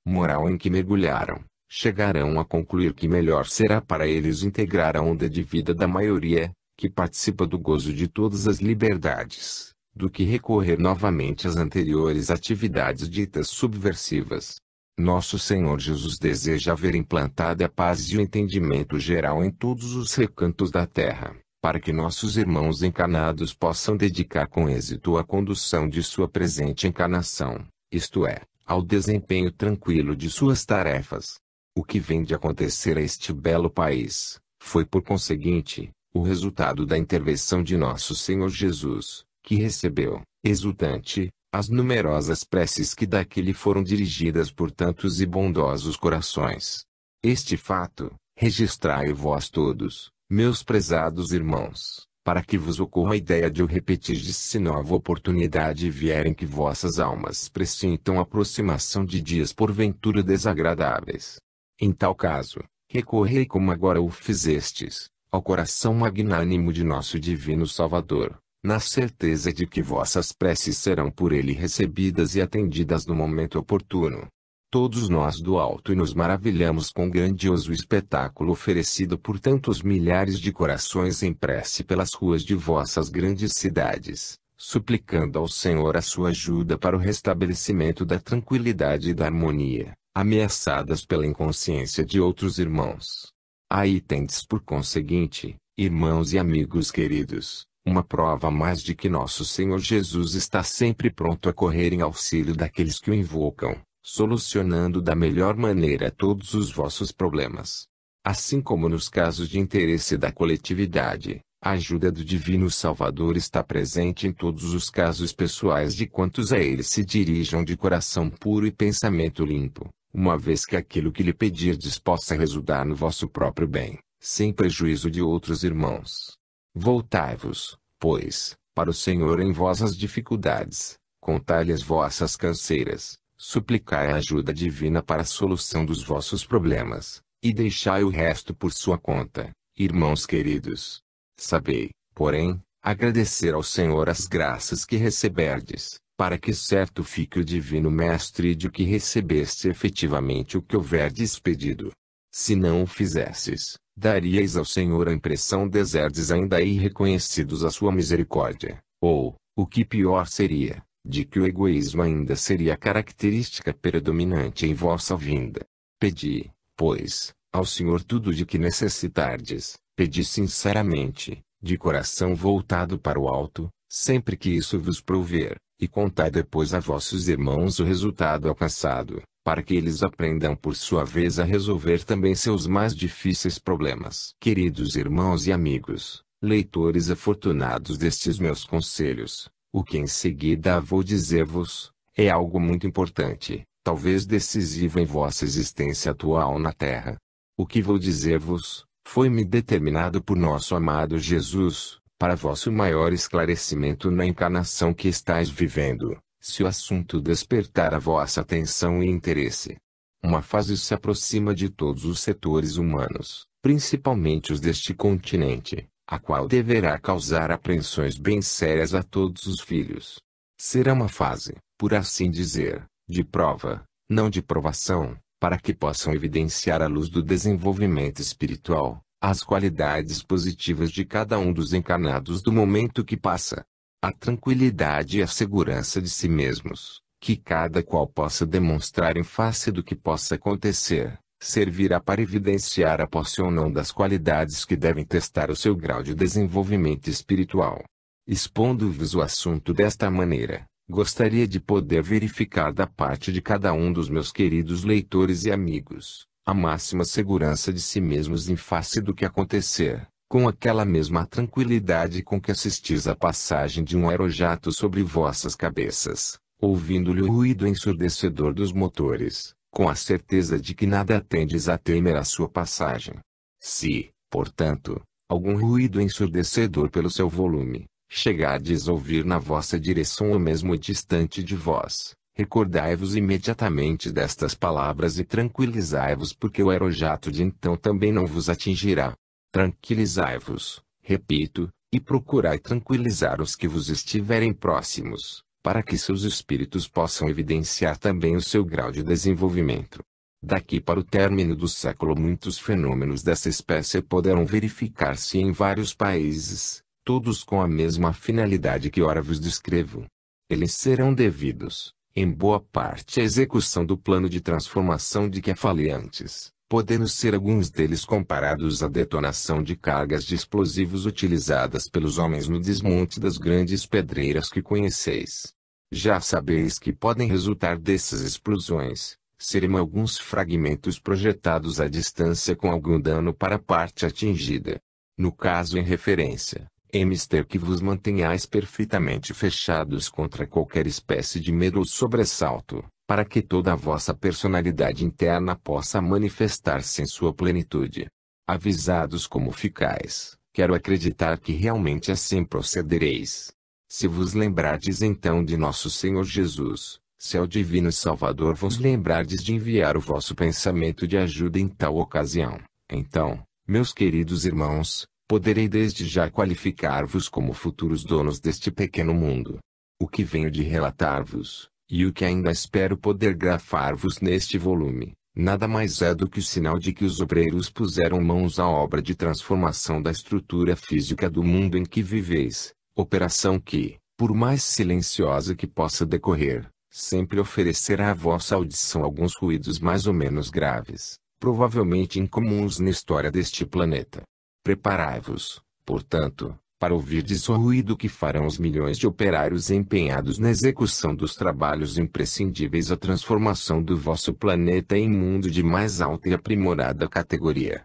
moral em que mergulharam, chegarão a concluir que melhor será para eles integrar a onda de vida da maioria, que participa do gozo de todas as liberdades, do que recorrer novamente às anteriores atividades ditas subversivas. Nosso Senhor Jesus deseja ver implantada a paz e o entendimento geral em todos os recantos da terra, para que nossos irmãos encarnados possam dedicar com êxito a condução de sua presente encarnação, isto é, ao desempenho tranquilo de suas tarefas. O que vem de acontecer a este belo país, foi por conseguinte, o resultado da intervenção de nosso Senhor Jesus, que recebeu, exultante, as numerosas preces que daqui lhe foram dirigidas por tantos e bondosos corações. Este fato, registrai vós todos, meus prezados irmãos, para que vos ocorra a ideia de o repetir se nova oportunidade vier em que vossas almas pressintam a aproximação de dias porventura desagradáveis. Em tal caso, recorrei como agora o fizestes, ao coração magnânimo de nosso Divino Salvador, na certeza de que vossas preces serão por ele recebidas e atendidas no momento oportuno. Todos nós do alto nos maravilhamos com o grandioso espetáculo oferecido por tantos milhares de corações em prece pelas ruas de vossas grandes cidades, suplicando ao Senhor a sua ajuda para o restabelecimento da tranquilidade e da harmonia, ameaçadas pela inconsciência de outros irmãos. Aí tendes por conseguinte, irmãos e amigos queridos, uma prova mais de que nosso Senhor Jesus está sempre pronto a correr em auxílio daqueles que o invocam, solucionando da melhor maneira todos os vossos problemas. Assim como nos casos de interesse da coletividade, A ajuda do Divino Salvador está presente em todos os casos pessoais de quantos a ele se dirijam de coração puro e pensamento limpo, uma vez que aquilo que lhe pedirdes possa resultar no vosso próprio bem, sem prejuízo de outros irmãos. Voltai-vos, pois, para o Senhor em vossas dificuldades, contai-lhe as vossas canseiras, suplicai a ajuda divina para a solução dos vossos problemas, e deixai o resto por sua conta, irmãos queridos. Sabei, porém, agradecer ao Senhor as graças que receberdes, para que certo fique o Divino Mestre de que recebeste efetivamente o que houverdes pedido. Se não o fizesses, daríeis ao Senhor a impressão de serdes ainda irreconhecidos a sua misericórdia, ou, o que pior seria, de que o egoísmo ainda seria a característica predominante em vossa vinda. Pedi, pois, ao Senhor tudo de que necessitardes, pedi sinceramente, de coração voltado para o alto, sempre que isso vos prover, e contai depois a vossos irmãos o resultado alcançado, para que eles aprendam por sua vez a resolver também seus mais difíceis problemas. Queridos irmãos e amigos, leitores afortunados destes meus conselhos, o que em seguida vou dizer-vos, é algo muito importante, talvez decisivo em vossa existência atual na Terra. O que vou dizer-vos, foi-me determinado por nosso amado Jesus, para vosso maior esclarecimento na encarnação que estáis vivendo, se o assunto despertar a vossa atenção e interesse. Uma fase se aproxima de todos os setores humanos, principalmente os deste continente, a qual deverá causar apreensões bem sérias a todos os filhos. Será uma fase, por assim dizer, de prova, não de provação, para que possam evidenciar à luz do desenvolvimento espiritual, as qualidades positivas de cada um dos encarnados do momento que passa. A tranquilidade e a segurança de si mesmos, que cada qual possa demonstrar em face do que possa acontecer, servirá para evidenciar a posse ou não das qualidades que devem testar o seu grau de desenvolvimento espiritual. Expondo-vos o assunto desta maneira, gostaria de poder verificar da parte de cada um dos meus queridos leitores e amigos, a máxima segurança de si mesmos em face do que acontecer, com aquela mesma tranquilidade com que assistis à passagem de um aerojato sobre vossas cabeças, ouvindo-lhe o ruído ensurdecedor dos motores, com a certeza de que nada tendes a temer à sua passagem. Se, portanto, algum ruído ensurdecedor pelo seu volume, chegardes a ouvir na vossa direção ou mesmo distante de vós, recordai-vos imediatamente destas palavras e tranquilizai-vos, porque o aerojato de então também não vos atingirá. Tranquilizai-vos, repito, e procurai tranquilizar os que vos estiverem próximos, para que seus espíritos possam evidenciar também o seu grau de desenvolvimento. Daqui para o término do século muitos fenômenos dessa espécie poderão verificar-se em vários países, todos com a mesma finalidade que ora vos descrevo. Eles serão devidos, em boa parte, à execução do plano de transformação de que falei antes, podendo ser alguns deles comparados à detonação de cargas de explosivos utilizadas pelos homens no desmonte das grandes pedreiras que conheceis. Já sabeis que podem resultar dessas explosões, serem alguns fragmentos projetados à distância com algum dano para a parte atingida. No caso em referência, é mister que vos mantenhais perfeitamente fechados contra qualquer espécie de medo ou sobressalto, para que toda a vossa personalidade interna possa manifestar-se em sua plenitude. Avisados como ficais, quero acreditar que realmente assim procedereis. Se vos lembrardes então de nosso Senhor Jesus, se ao Divino Salvador vos lembrardes de enviar o vosso pensamento de ajuda em tal ocasião, então, meus queridos irmãos, poderei desde já qualificar-vos como futuros donos deste pequeno mundo. O que venho de relatar-vos, e o que ainda espero poder grafar-vos neste volume, nada mais é do que o sinal de que os obreiros puseram mãos à obra de transformação da estrutura física do mundo em que viveis, operação que, por mais silenciosa que possa decorrer, sempre oferecerá à vossa audição alguns ruídos mais ou menos graves, provavelmente incomuns na história deste planeta. Preparai-vos, portanto, para ouvirdes o ruído que farão os milhões de operários empenhados na execução dos trabalhos imprescindíveis à transformação do vosso planeta em mundo de mais alta e aprimorada categoria.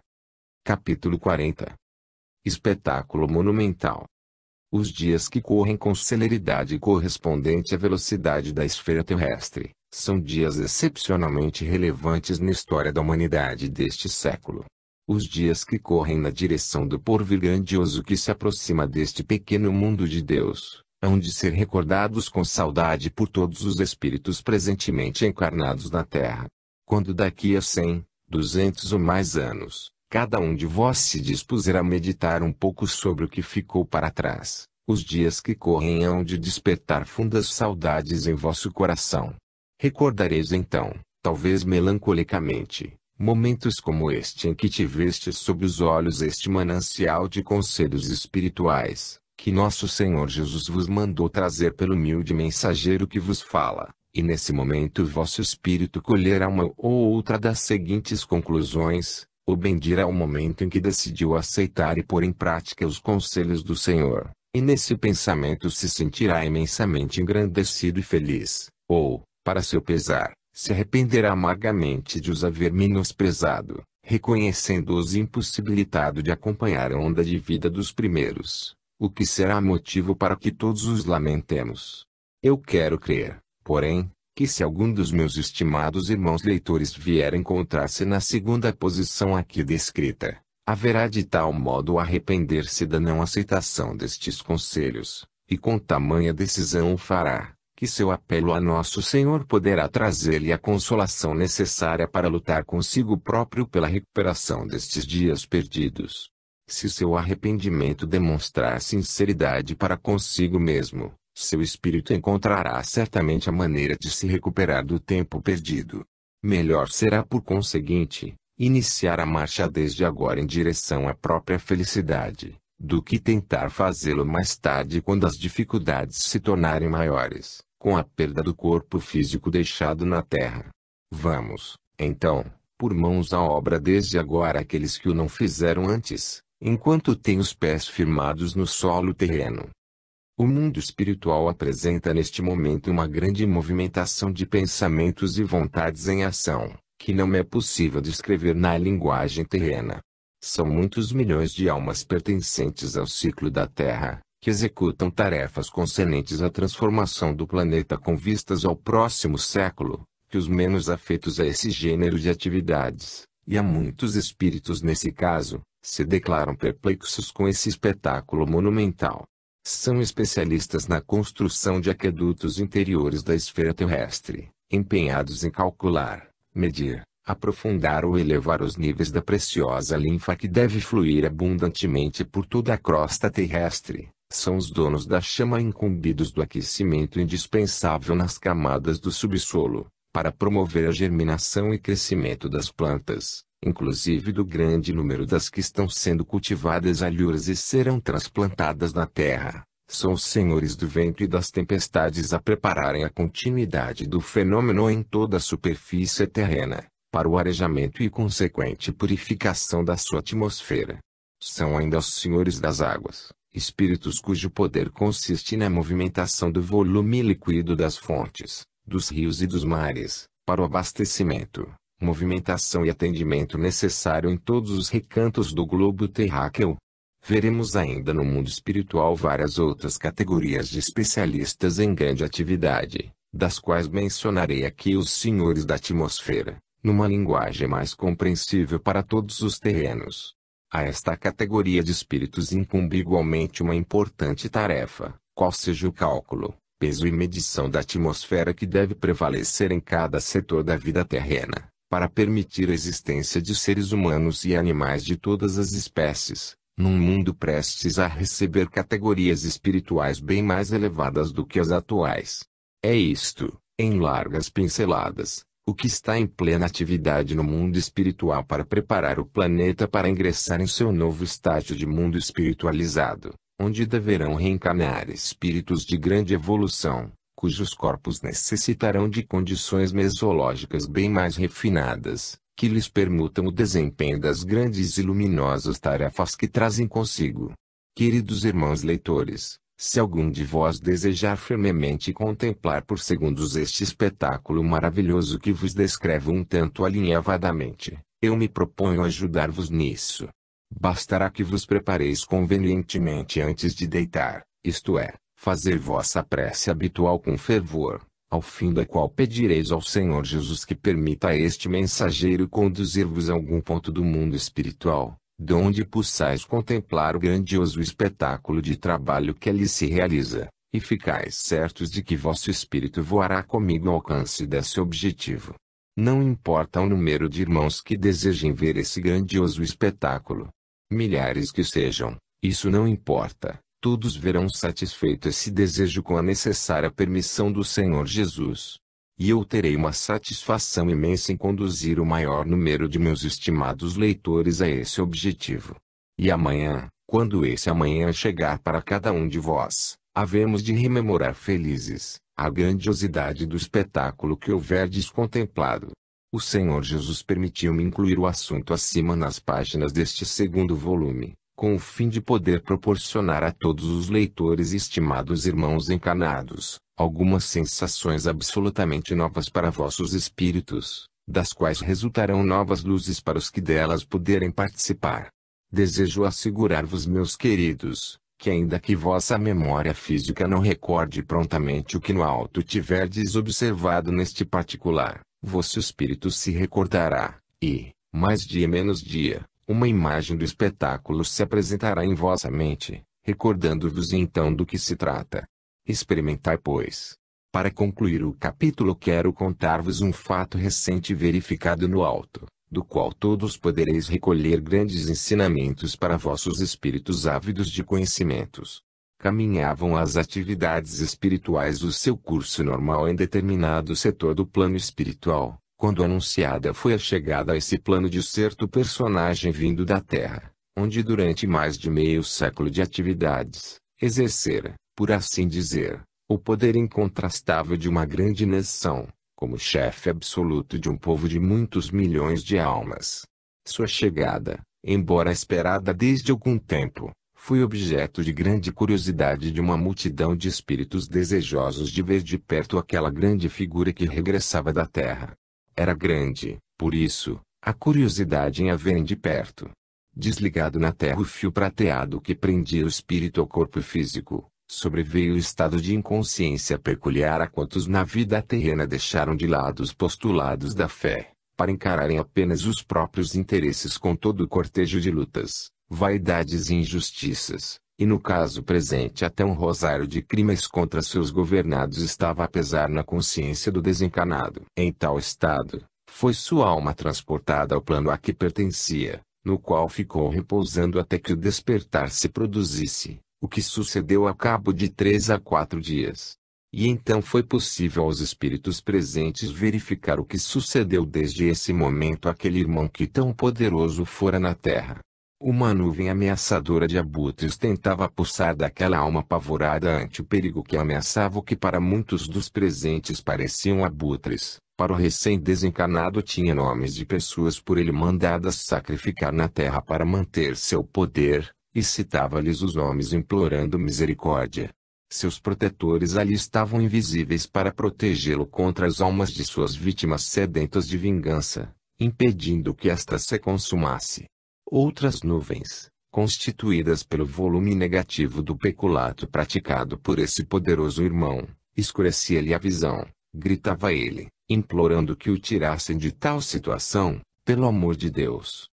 Capítulo 40. Espetáculo monumental. Os dias que correm com celeridade correspondente à velocidade da esfera terrestre, são dias excepcionalmente relevantes na história da humanidade deste século. Os dias que correm na direção do porvir grandioso que se aproxima deste pequeno mundo de Deus, hão de ser recordados com saudade por todos os espíritos presentemente encarnados na Terra. Quando daqui a 100, 200 ou mais anos, cada um de vós se dispuser a meditar um pouco sobre o que ficou para trás, os dias que correm hão de despertar fundas saudades em vosso coração. Recordareis então, talvez melancolicamente, momentos como este em que tivestes sob os olhos este manancial de conselhos espirituais, que nosso Senhor Jesus vos mandou trazer pelo humilde mensageiro que vos fala, e nesse momento vosso espírito colherá uma ou outra das seguintes conclusões, ou bem dirá o momento em que decidiu aceitar e pôr em prática os conselhos do Senhor, e nesse pensamento se sentirá imensamente engrandecido e feliz, ou, para seu pesar, se arrependerá amargamente de os haver menosprezado, reconhecendo-os impossibilitado de acompanhar a onda de vida dos primeiros, o que será motivo para que todos os lamentemos. Eu quero crer, porém, que se algum dos meus estimados irmãos leitores vier encontrar-se na segunda posição aqui descrita, haverá de tal modo arrepender-se da não aceitação destes conselhos, e com tamanha decisão o fará, que seu apelo a nosso Senhor poderá trazer-lhe a consolação necessária para lutar consigo próprio pela recuperação destes dias perdidos. Se seu arrependimento demonstrar sinceridade para consigo mesmo, seu espírito encontrará certamente a maneira de se recuperar do tempo perdido. Melhor será por conseguinte, iniciar a marcha desde agora em direção à própria felicidade, do que tentar fazê-lo mais tarde quando as dificuldades se tornarem maiores, com a perda do corpo físico deixado na terra. Vamos, então, por mãos à obra desde agora aqueles que o não fizeram antes, enquanto têm os pés firmados no solo terreno. O mundo espiritual apresenta neste momento uma grande movimentação de pensamentos e vontades em ação, que não é possível descrever na linguagem terrena. São muitos milhões de almas pertencentes ao ciclo da Terra, que executam tarefas concernentes à transformação do planeta com vistas ao próximo século, que os menos afetos a esse gênero de atividades, e há muitos espíritos nesse caso, se declaram perplexos com esse espetáculo monumental. São especialistas na construção de aquedutos interiores da esfera terrestre, empenhados em calcular, medir, aprofundar ou elevar os níveis da preciosa linfa que deve fluir abundantemente por toda a crosta terrestre. São os donos da chama incumbidos do aquecimento indispensável nas camadas do subsolo, para promover a germinação e crescimento das plantas, inclusive do grande número das que estão sendo cultivadas alhuras e serão transplantadas na terra. São os senhores do vento e das tempestades a prepararem a continuidade do fenômeno em toda a superfície terrena, para o arejamento e consequente purificação da sua atmosfera. São ainda os senhores das águas, espíritos cujo poder consiste na movimentação do volume líquido das fontes, dos rios e dos mares, para o abastecimento, movimentação e atendimento necessário em todos os recantos do globo terráqueo. Veremos ainda no mundo espiritual várias outras categorias de especialistas em grande atividade, das quais mencionarei aqui os senhores da atmosfera, numa linguagem mais compreensível para todos os terrenos. A esta categoria de espíritos incumbe igualmente uma importante tarefa, qual seja o cálculo, peso e medição da atmosfera que deve prevalecer em cada setor da vida terrena, para permitir a existência de seres humanos e animais de todas as espécies, num mundo prestes a receber categorias espirituais bem mais elevadas do que as atuais. É isto, em largas pinceladas, o que está em plena atividade no mundo espiritual para preparar o planeta para ingressar em seu novo estágio de mundo espiritualizado, onde deverão reencarnar espíritos de grande evolução, cujos corpos necessitarão de condições mesológicas bem mais refinadas, que lhes permitam o desempenho das grandes e luminosas tarefas que trazem consigo. Queridos irmãos leitores, se algum de vós desejar firmemente contemplar por segundos este espetáculo maravilhoso que vos descrevo um tanto alinhavadamente, eu me proponho ajudar-vos nisso. Bastará que vos prepareis convenientemente antes de deitar, isto é, fazer vossa prece habitual com fervor, ao fim da qual pedireis ao Senhor Jesus que permita a este mensageiro conduzir-vos a algum ponto do mundo espiritual, de onde possais contemplar o grandioso espetáculo de trabalho que ali se realiza, e ficais certos de que vosso espírito voará comigo ao alcance desse objetivo. Não importa o número de irmãos que desejem ver esse grandioso espetáculo. Milhares que sejam, isso não importa, todos verão satisfeito esse desejo com a necessária permissão do Senhor Jesus. E eu terei uma satisfação imensa em conduzir o maior número de meus estimados leitores a esse objetivo. E amanhã, quando esse amanhã chegar para cada um de vós, havemos de rememorar felizes a grandiosidade do espetáculo que houverdes contemplado. O Senhor Jesus permitiu-me incluir o assunto acima nas páginas deste segundo volume, com o fim de poder proporcionar a todos os leitores e estimados irmãos encarnados, algumas sensações absolutamente novas para vossos espíritos, das quais resultarão novas luzes para os que delas puderem participar. Desejo assegurar-vos, meus queridos, que ainda que vossa memória física não recorde prontamente o que no alto tiverdes observado neste particular, vosso espírito se recordará, e, mais dia menos dia, uma imagem do espetáculo se apresentará em vossa mente, recordando-vos então do que se trata. Experimentai, pois. Para concluir o capítulo, quero contar-vos um fato recente verificado no alto, do qual todos podereis recolher grandes ensinamentos para vossos espíritos ávidos de conhecimentos. Caminhavam as atividades espirituais do seu curso normal em determinado setor do plano espiritual, quando anunciada foi a chegada a esse plano de certo personagem vindo da Terra, onde durante mais de meio século de atividades, exercera, por assim dizer, o poder incontrastável de uma grande nação, como chefe absoluto de um povo de muitos milhões de almas. Sua chegada, embora esperada desde algum tempo, foi objeto de grande curiosidade de uma multidão de espíritos desejosos de ver de perto aquela grande figura que regressava da Terra. Era grande, por isso, a curiosidade em a verem de perto. Desligado na terra o fio prateado que prendia o espírito ao corpo físico, sobreveio o estado de inconsciência peculiar a quantos na vida terrena deixaram de lado os postulados da fé, para encararem apenas os próprios interesses com todo o cortejo de lutas, vaidades e injustiças, e no caso presente até um rosário de crimes contra seus governados estava a pesar na consciência do desencarnado. Em tal estado, foi sua alma transportada ao plano a que pertencia, no qual ficou repousando até que o despertar se produzisse, o que sucedeu a cabo de 3 a 4 dias. E então foi possível aos espíritos presentes verificar o que sucedeu desde esse momento àquele irmão que tão poderoso fora na terra. Uma nuvem ameaçadora de abutres tentava pulsar daquela alma apavorada ante o perigo que ameaçava o que para muitos dos presentes pareciam abutres, para o recém-desencarnado tinha nomes de pessoas por ele mandadas sacrificar na terra para manter seu poder, e citava-lhes os nomes implorando misericórdia. Seus protetores ali estavam invisíveis para protegê-lo contra as almas de suas vítimas sedentas de vingança, impedindo que esta se consumasse. Outras nuvens, constituídas pelo volume negativo do peculato praticado por esse poderoso irmão, escurecia-lhe a visão, gritava ele, implorando que o tirassem de tal situação, pelo amor de Deus.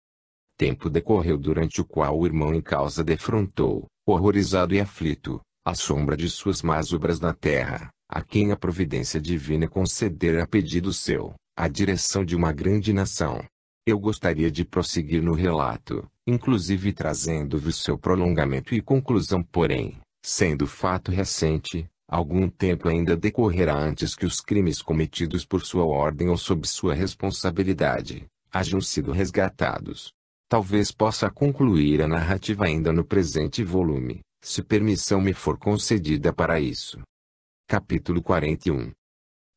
Tempo decorreu durante o qual o irmão em causa defrontou, horrorizado e aflito, a sombra de suas más obras na terra, a quem a providência divina concedera a pedido seu, a direção de uma grande nação. Eu gostaria de prosseguir no relato, inclusive trazendo-vos seu prolongamento e conclusão, porém, sendo fato recente, algum tempo ainda decorrerá antes que os crimes cometidos por sua ordem ou sob sua responsabilidade, hajam sido resgatados. Talvez possa concluir a narrativa ainda no presente volume, se permissão me for concedida para isso. Capítulo 41.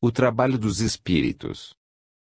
O trabalho dos espíritos.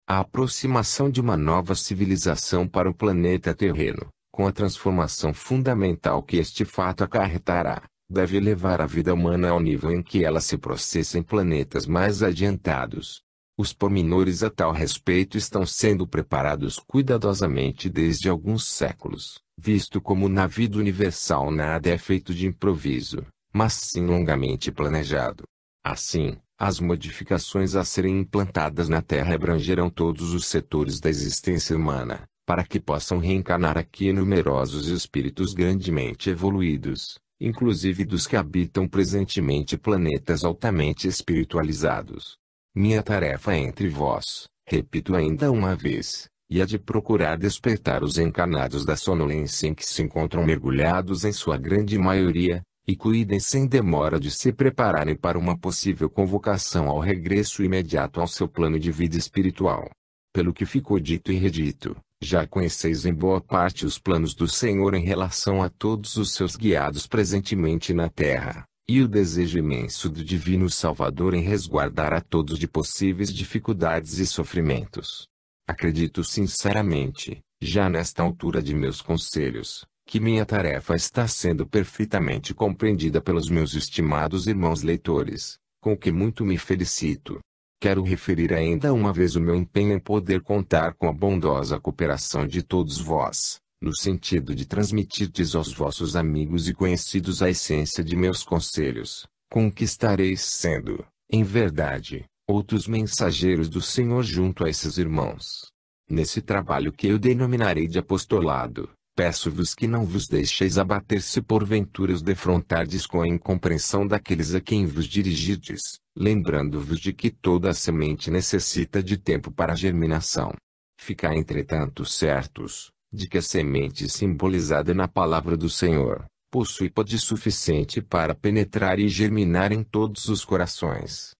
A aproximação de uma nova civilização para o planeta terreno, com a transformação fundamental que este fato acarretará, deve levar a vida humana ao nível em que ela se processa em planetas mais adiantados. Os pormenores a tal respeito estão sendo preparados cuidadosamente desde alguns séculos, visto como na vida universal nada é feito de improviso, mas sim longamente planejado. Assim, as modificações a serem implantadas na Terra abrangerão todos os setores da existência humana, para que possam reencarnar aqui numerosos espíritos grandemente evoluídos, inclusive dos que habitam presentemente planetas altamente espiritualizados. Minha tarefa entre vós, repito ainda uma vez, e é de procurar despertar os encarnados da sonolência em que se encontram mergulhados em sua grande maioria, e cuidem sem demora de se prepararem para uma possível convocação ao regresso imediato ao seu plano de vida espiritual. Pelo que ficou dito e redito, já conheceis em boa parte os planos do Senhor em relação a todos os seus guiados presentemente na terra, e o desejo imenso do Divino Salvador em resguardar a todos de possíveis dificuldades e sofrimentos. Acredito sinceramente, já nesta altura de meus conselhos, que minha tarefa está sendo perfeitamente compreendida pelos meus estimados irmãos leitores, com o que muito me felicito. Quero referir ainda uma vez o meu empenho em poder contar com a bondosa cooperação de todos vós, no sentido de transmitirdes aos vossos amigos e conhecidos a essência de meus conselhos, com que estareis sendo, em verdade, outros mensageiros do Senhor junto a esses irmãos. Nesse trabalho que eu denominarei de apostolado, peço-vos que não vos deixeis abater se porventura os defrontardes com a incompreensão daqueles a quem vos dirigirdes, lembrando-vos de que toda a semente necessita de tempo para a germinação. Ficai entretanto certos, de que a semente simbolizada na palavra do Senhor, possui poder suficiente para penetrar e germinar em todos os corações.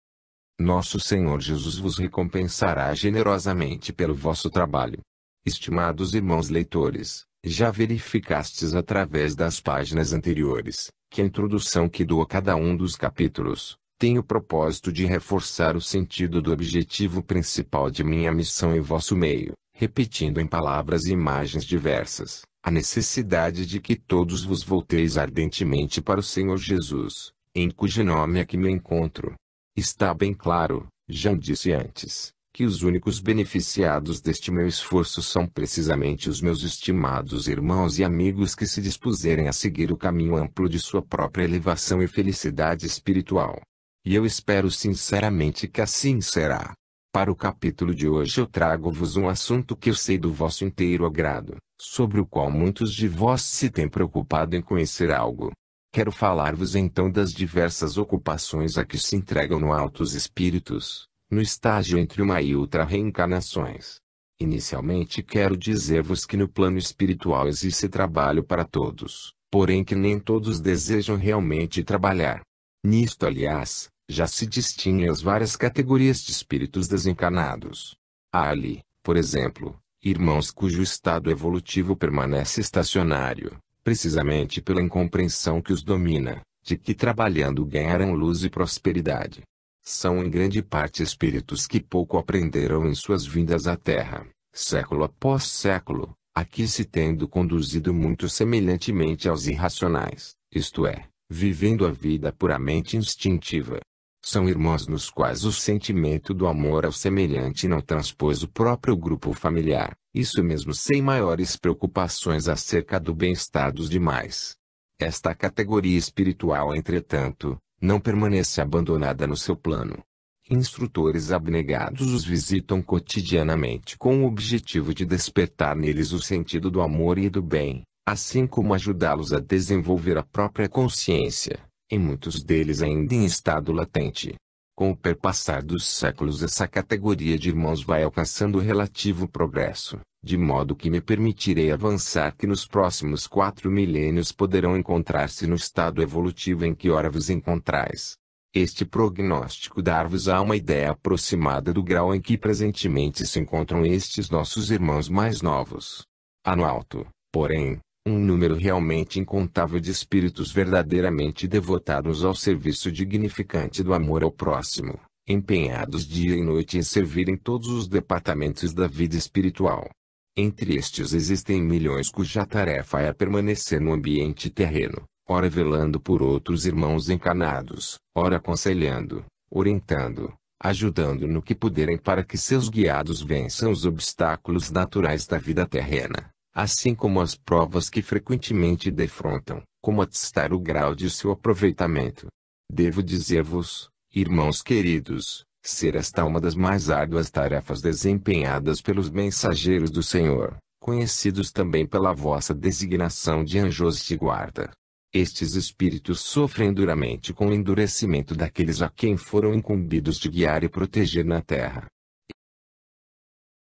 Nosso Senhor Jesus vos recompensará generosamente pelo vosso trabalho. Estimados irmãos leitores, já verificastes através das páginas anteriores, que a introdução que dou a cada um dos capítulos, tem o propósito de reforçar o sentido do objetivo principal de minha missão em vosso meio, repetindo em palavras e imagens diversas, a necessidade de que todos vos volteis ardentemente para o Senhor Jesus, em cujo nome é que me encontro. Está bem claro, já disse antes, que os únicos beneficiados deste meu esforço são precisamente os meus estimados irmãos e amigos que se dispuserem a seguir o caminho amplo de sua própria elevação e felicidade espiritual. E eu espero sinceramente que assim será. Para o capítulo de hoje eu trago-vos um assunto que eu sei do vosso inteiro agrado, sobre o qual muitos de vós se têm preocupado em conhecer algo. Quero falar-vos então das diversas ocupações a que se entregam no altos espíritos, no estágio entre uma e outra reencarnações. Inicialmente quero dizer-vos que no plano espiritual existe trabalho para todos, porém que nem todos desejam realmente trabalhar. Nisto, aliás, já se distinguem as várias categorias de espíritos desencarnados. Há ali, por exemplo, irmãos cujo estado evolutivo permanece estacionário, precisamente pela incompreensão que os domina, de que trabalhando ganharão luz e prosperidade. São em grande parte espíritos que pouco aprenderam em suas vindas à Terra, século após século, aqui se tendo conduzido muito semelhantemente aos irracionais, isto é, vivendo a vida puramente instintiva. São irmãos nos quais o sentimento do amor ao semelhante não transpôs o próprio grupo familiar, isso mesmo sem maiores preocupações acerca do bem-estar dos demais. Esta categoria espiritual, entretanto, não permanece abandonada no seu plano. Instrutores abnegados os visitam cotidianamente com o objetivo de despertar neles o sentido do amor e do bem, assim como ajudá-los a desenvolver a própria consciência, em muitos deles ainda em estado latente. Com o perpassar dos séculos essa categoria de irmãos vai alcançando relativo progresso, de modo que me permitirei avançar que nos próximos 4 milênios poderão encontrar-se no estado evolutivo em que ora vos encontrais. Este prognóstico dar-vos-á uma ideia aproximada do grau em que presentemente se encontram estes nossos irmãos mais novos. Há no alto, porém, um número realmente incontável de espíritos verdadeiramente devotados ao serviço dignificante do amor ao próximo, empenhados dia e noite em servir em todos os departamentos da vida espiritual. Entre estes existem milhões cuja tarefa é permanecer no ambiente terreno, ora velando por outros irmãos encarnados, ora aconselhando, orientando, ajudando no que puderem para que seus guiados vençam os obstáculos naturais da vida terrena, assim como as provas que frequentemente defrontam, como atestar o grau de seu aproveitamento. Devo dizer-vos, irmãos queridos, ser esta uma das mais árduas tarefas desempenhadas pelos mensageiros do Senhor, conhecidos também pela vossa designação de anjos de guarda. Estes espíritos sofrem duramente com o endurecimento daqueles a quem foram incumbidos de guiar e proteger na terra.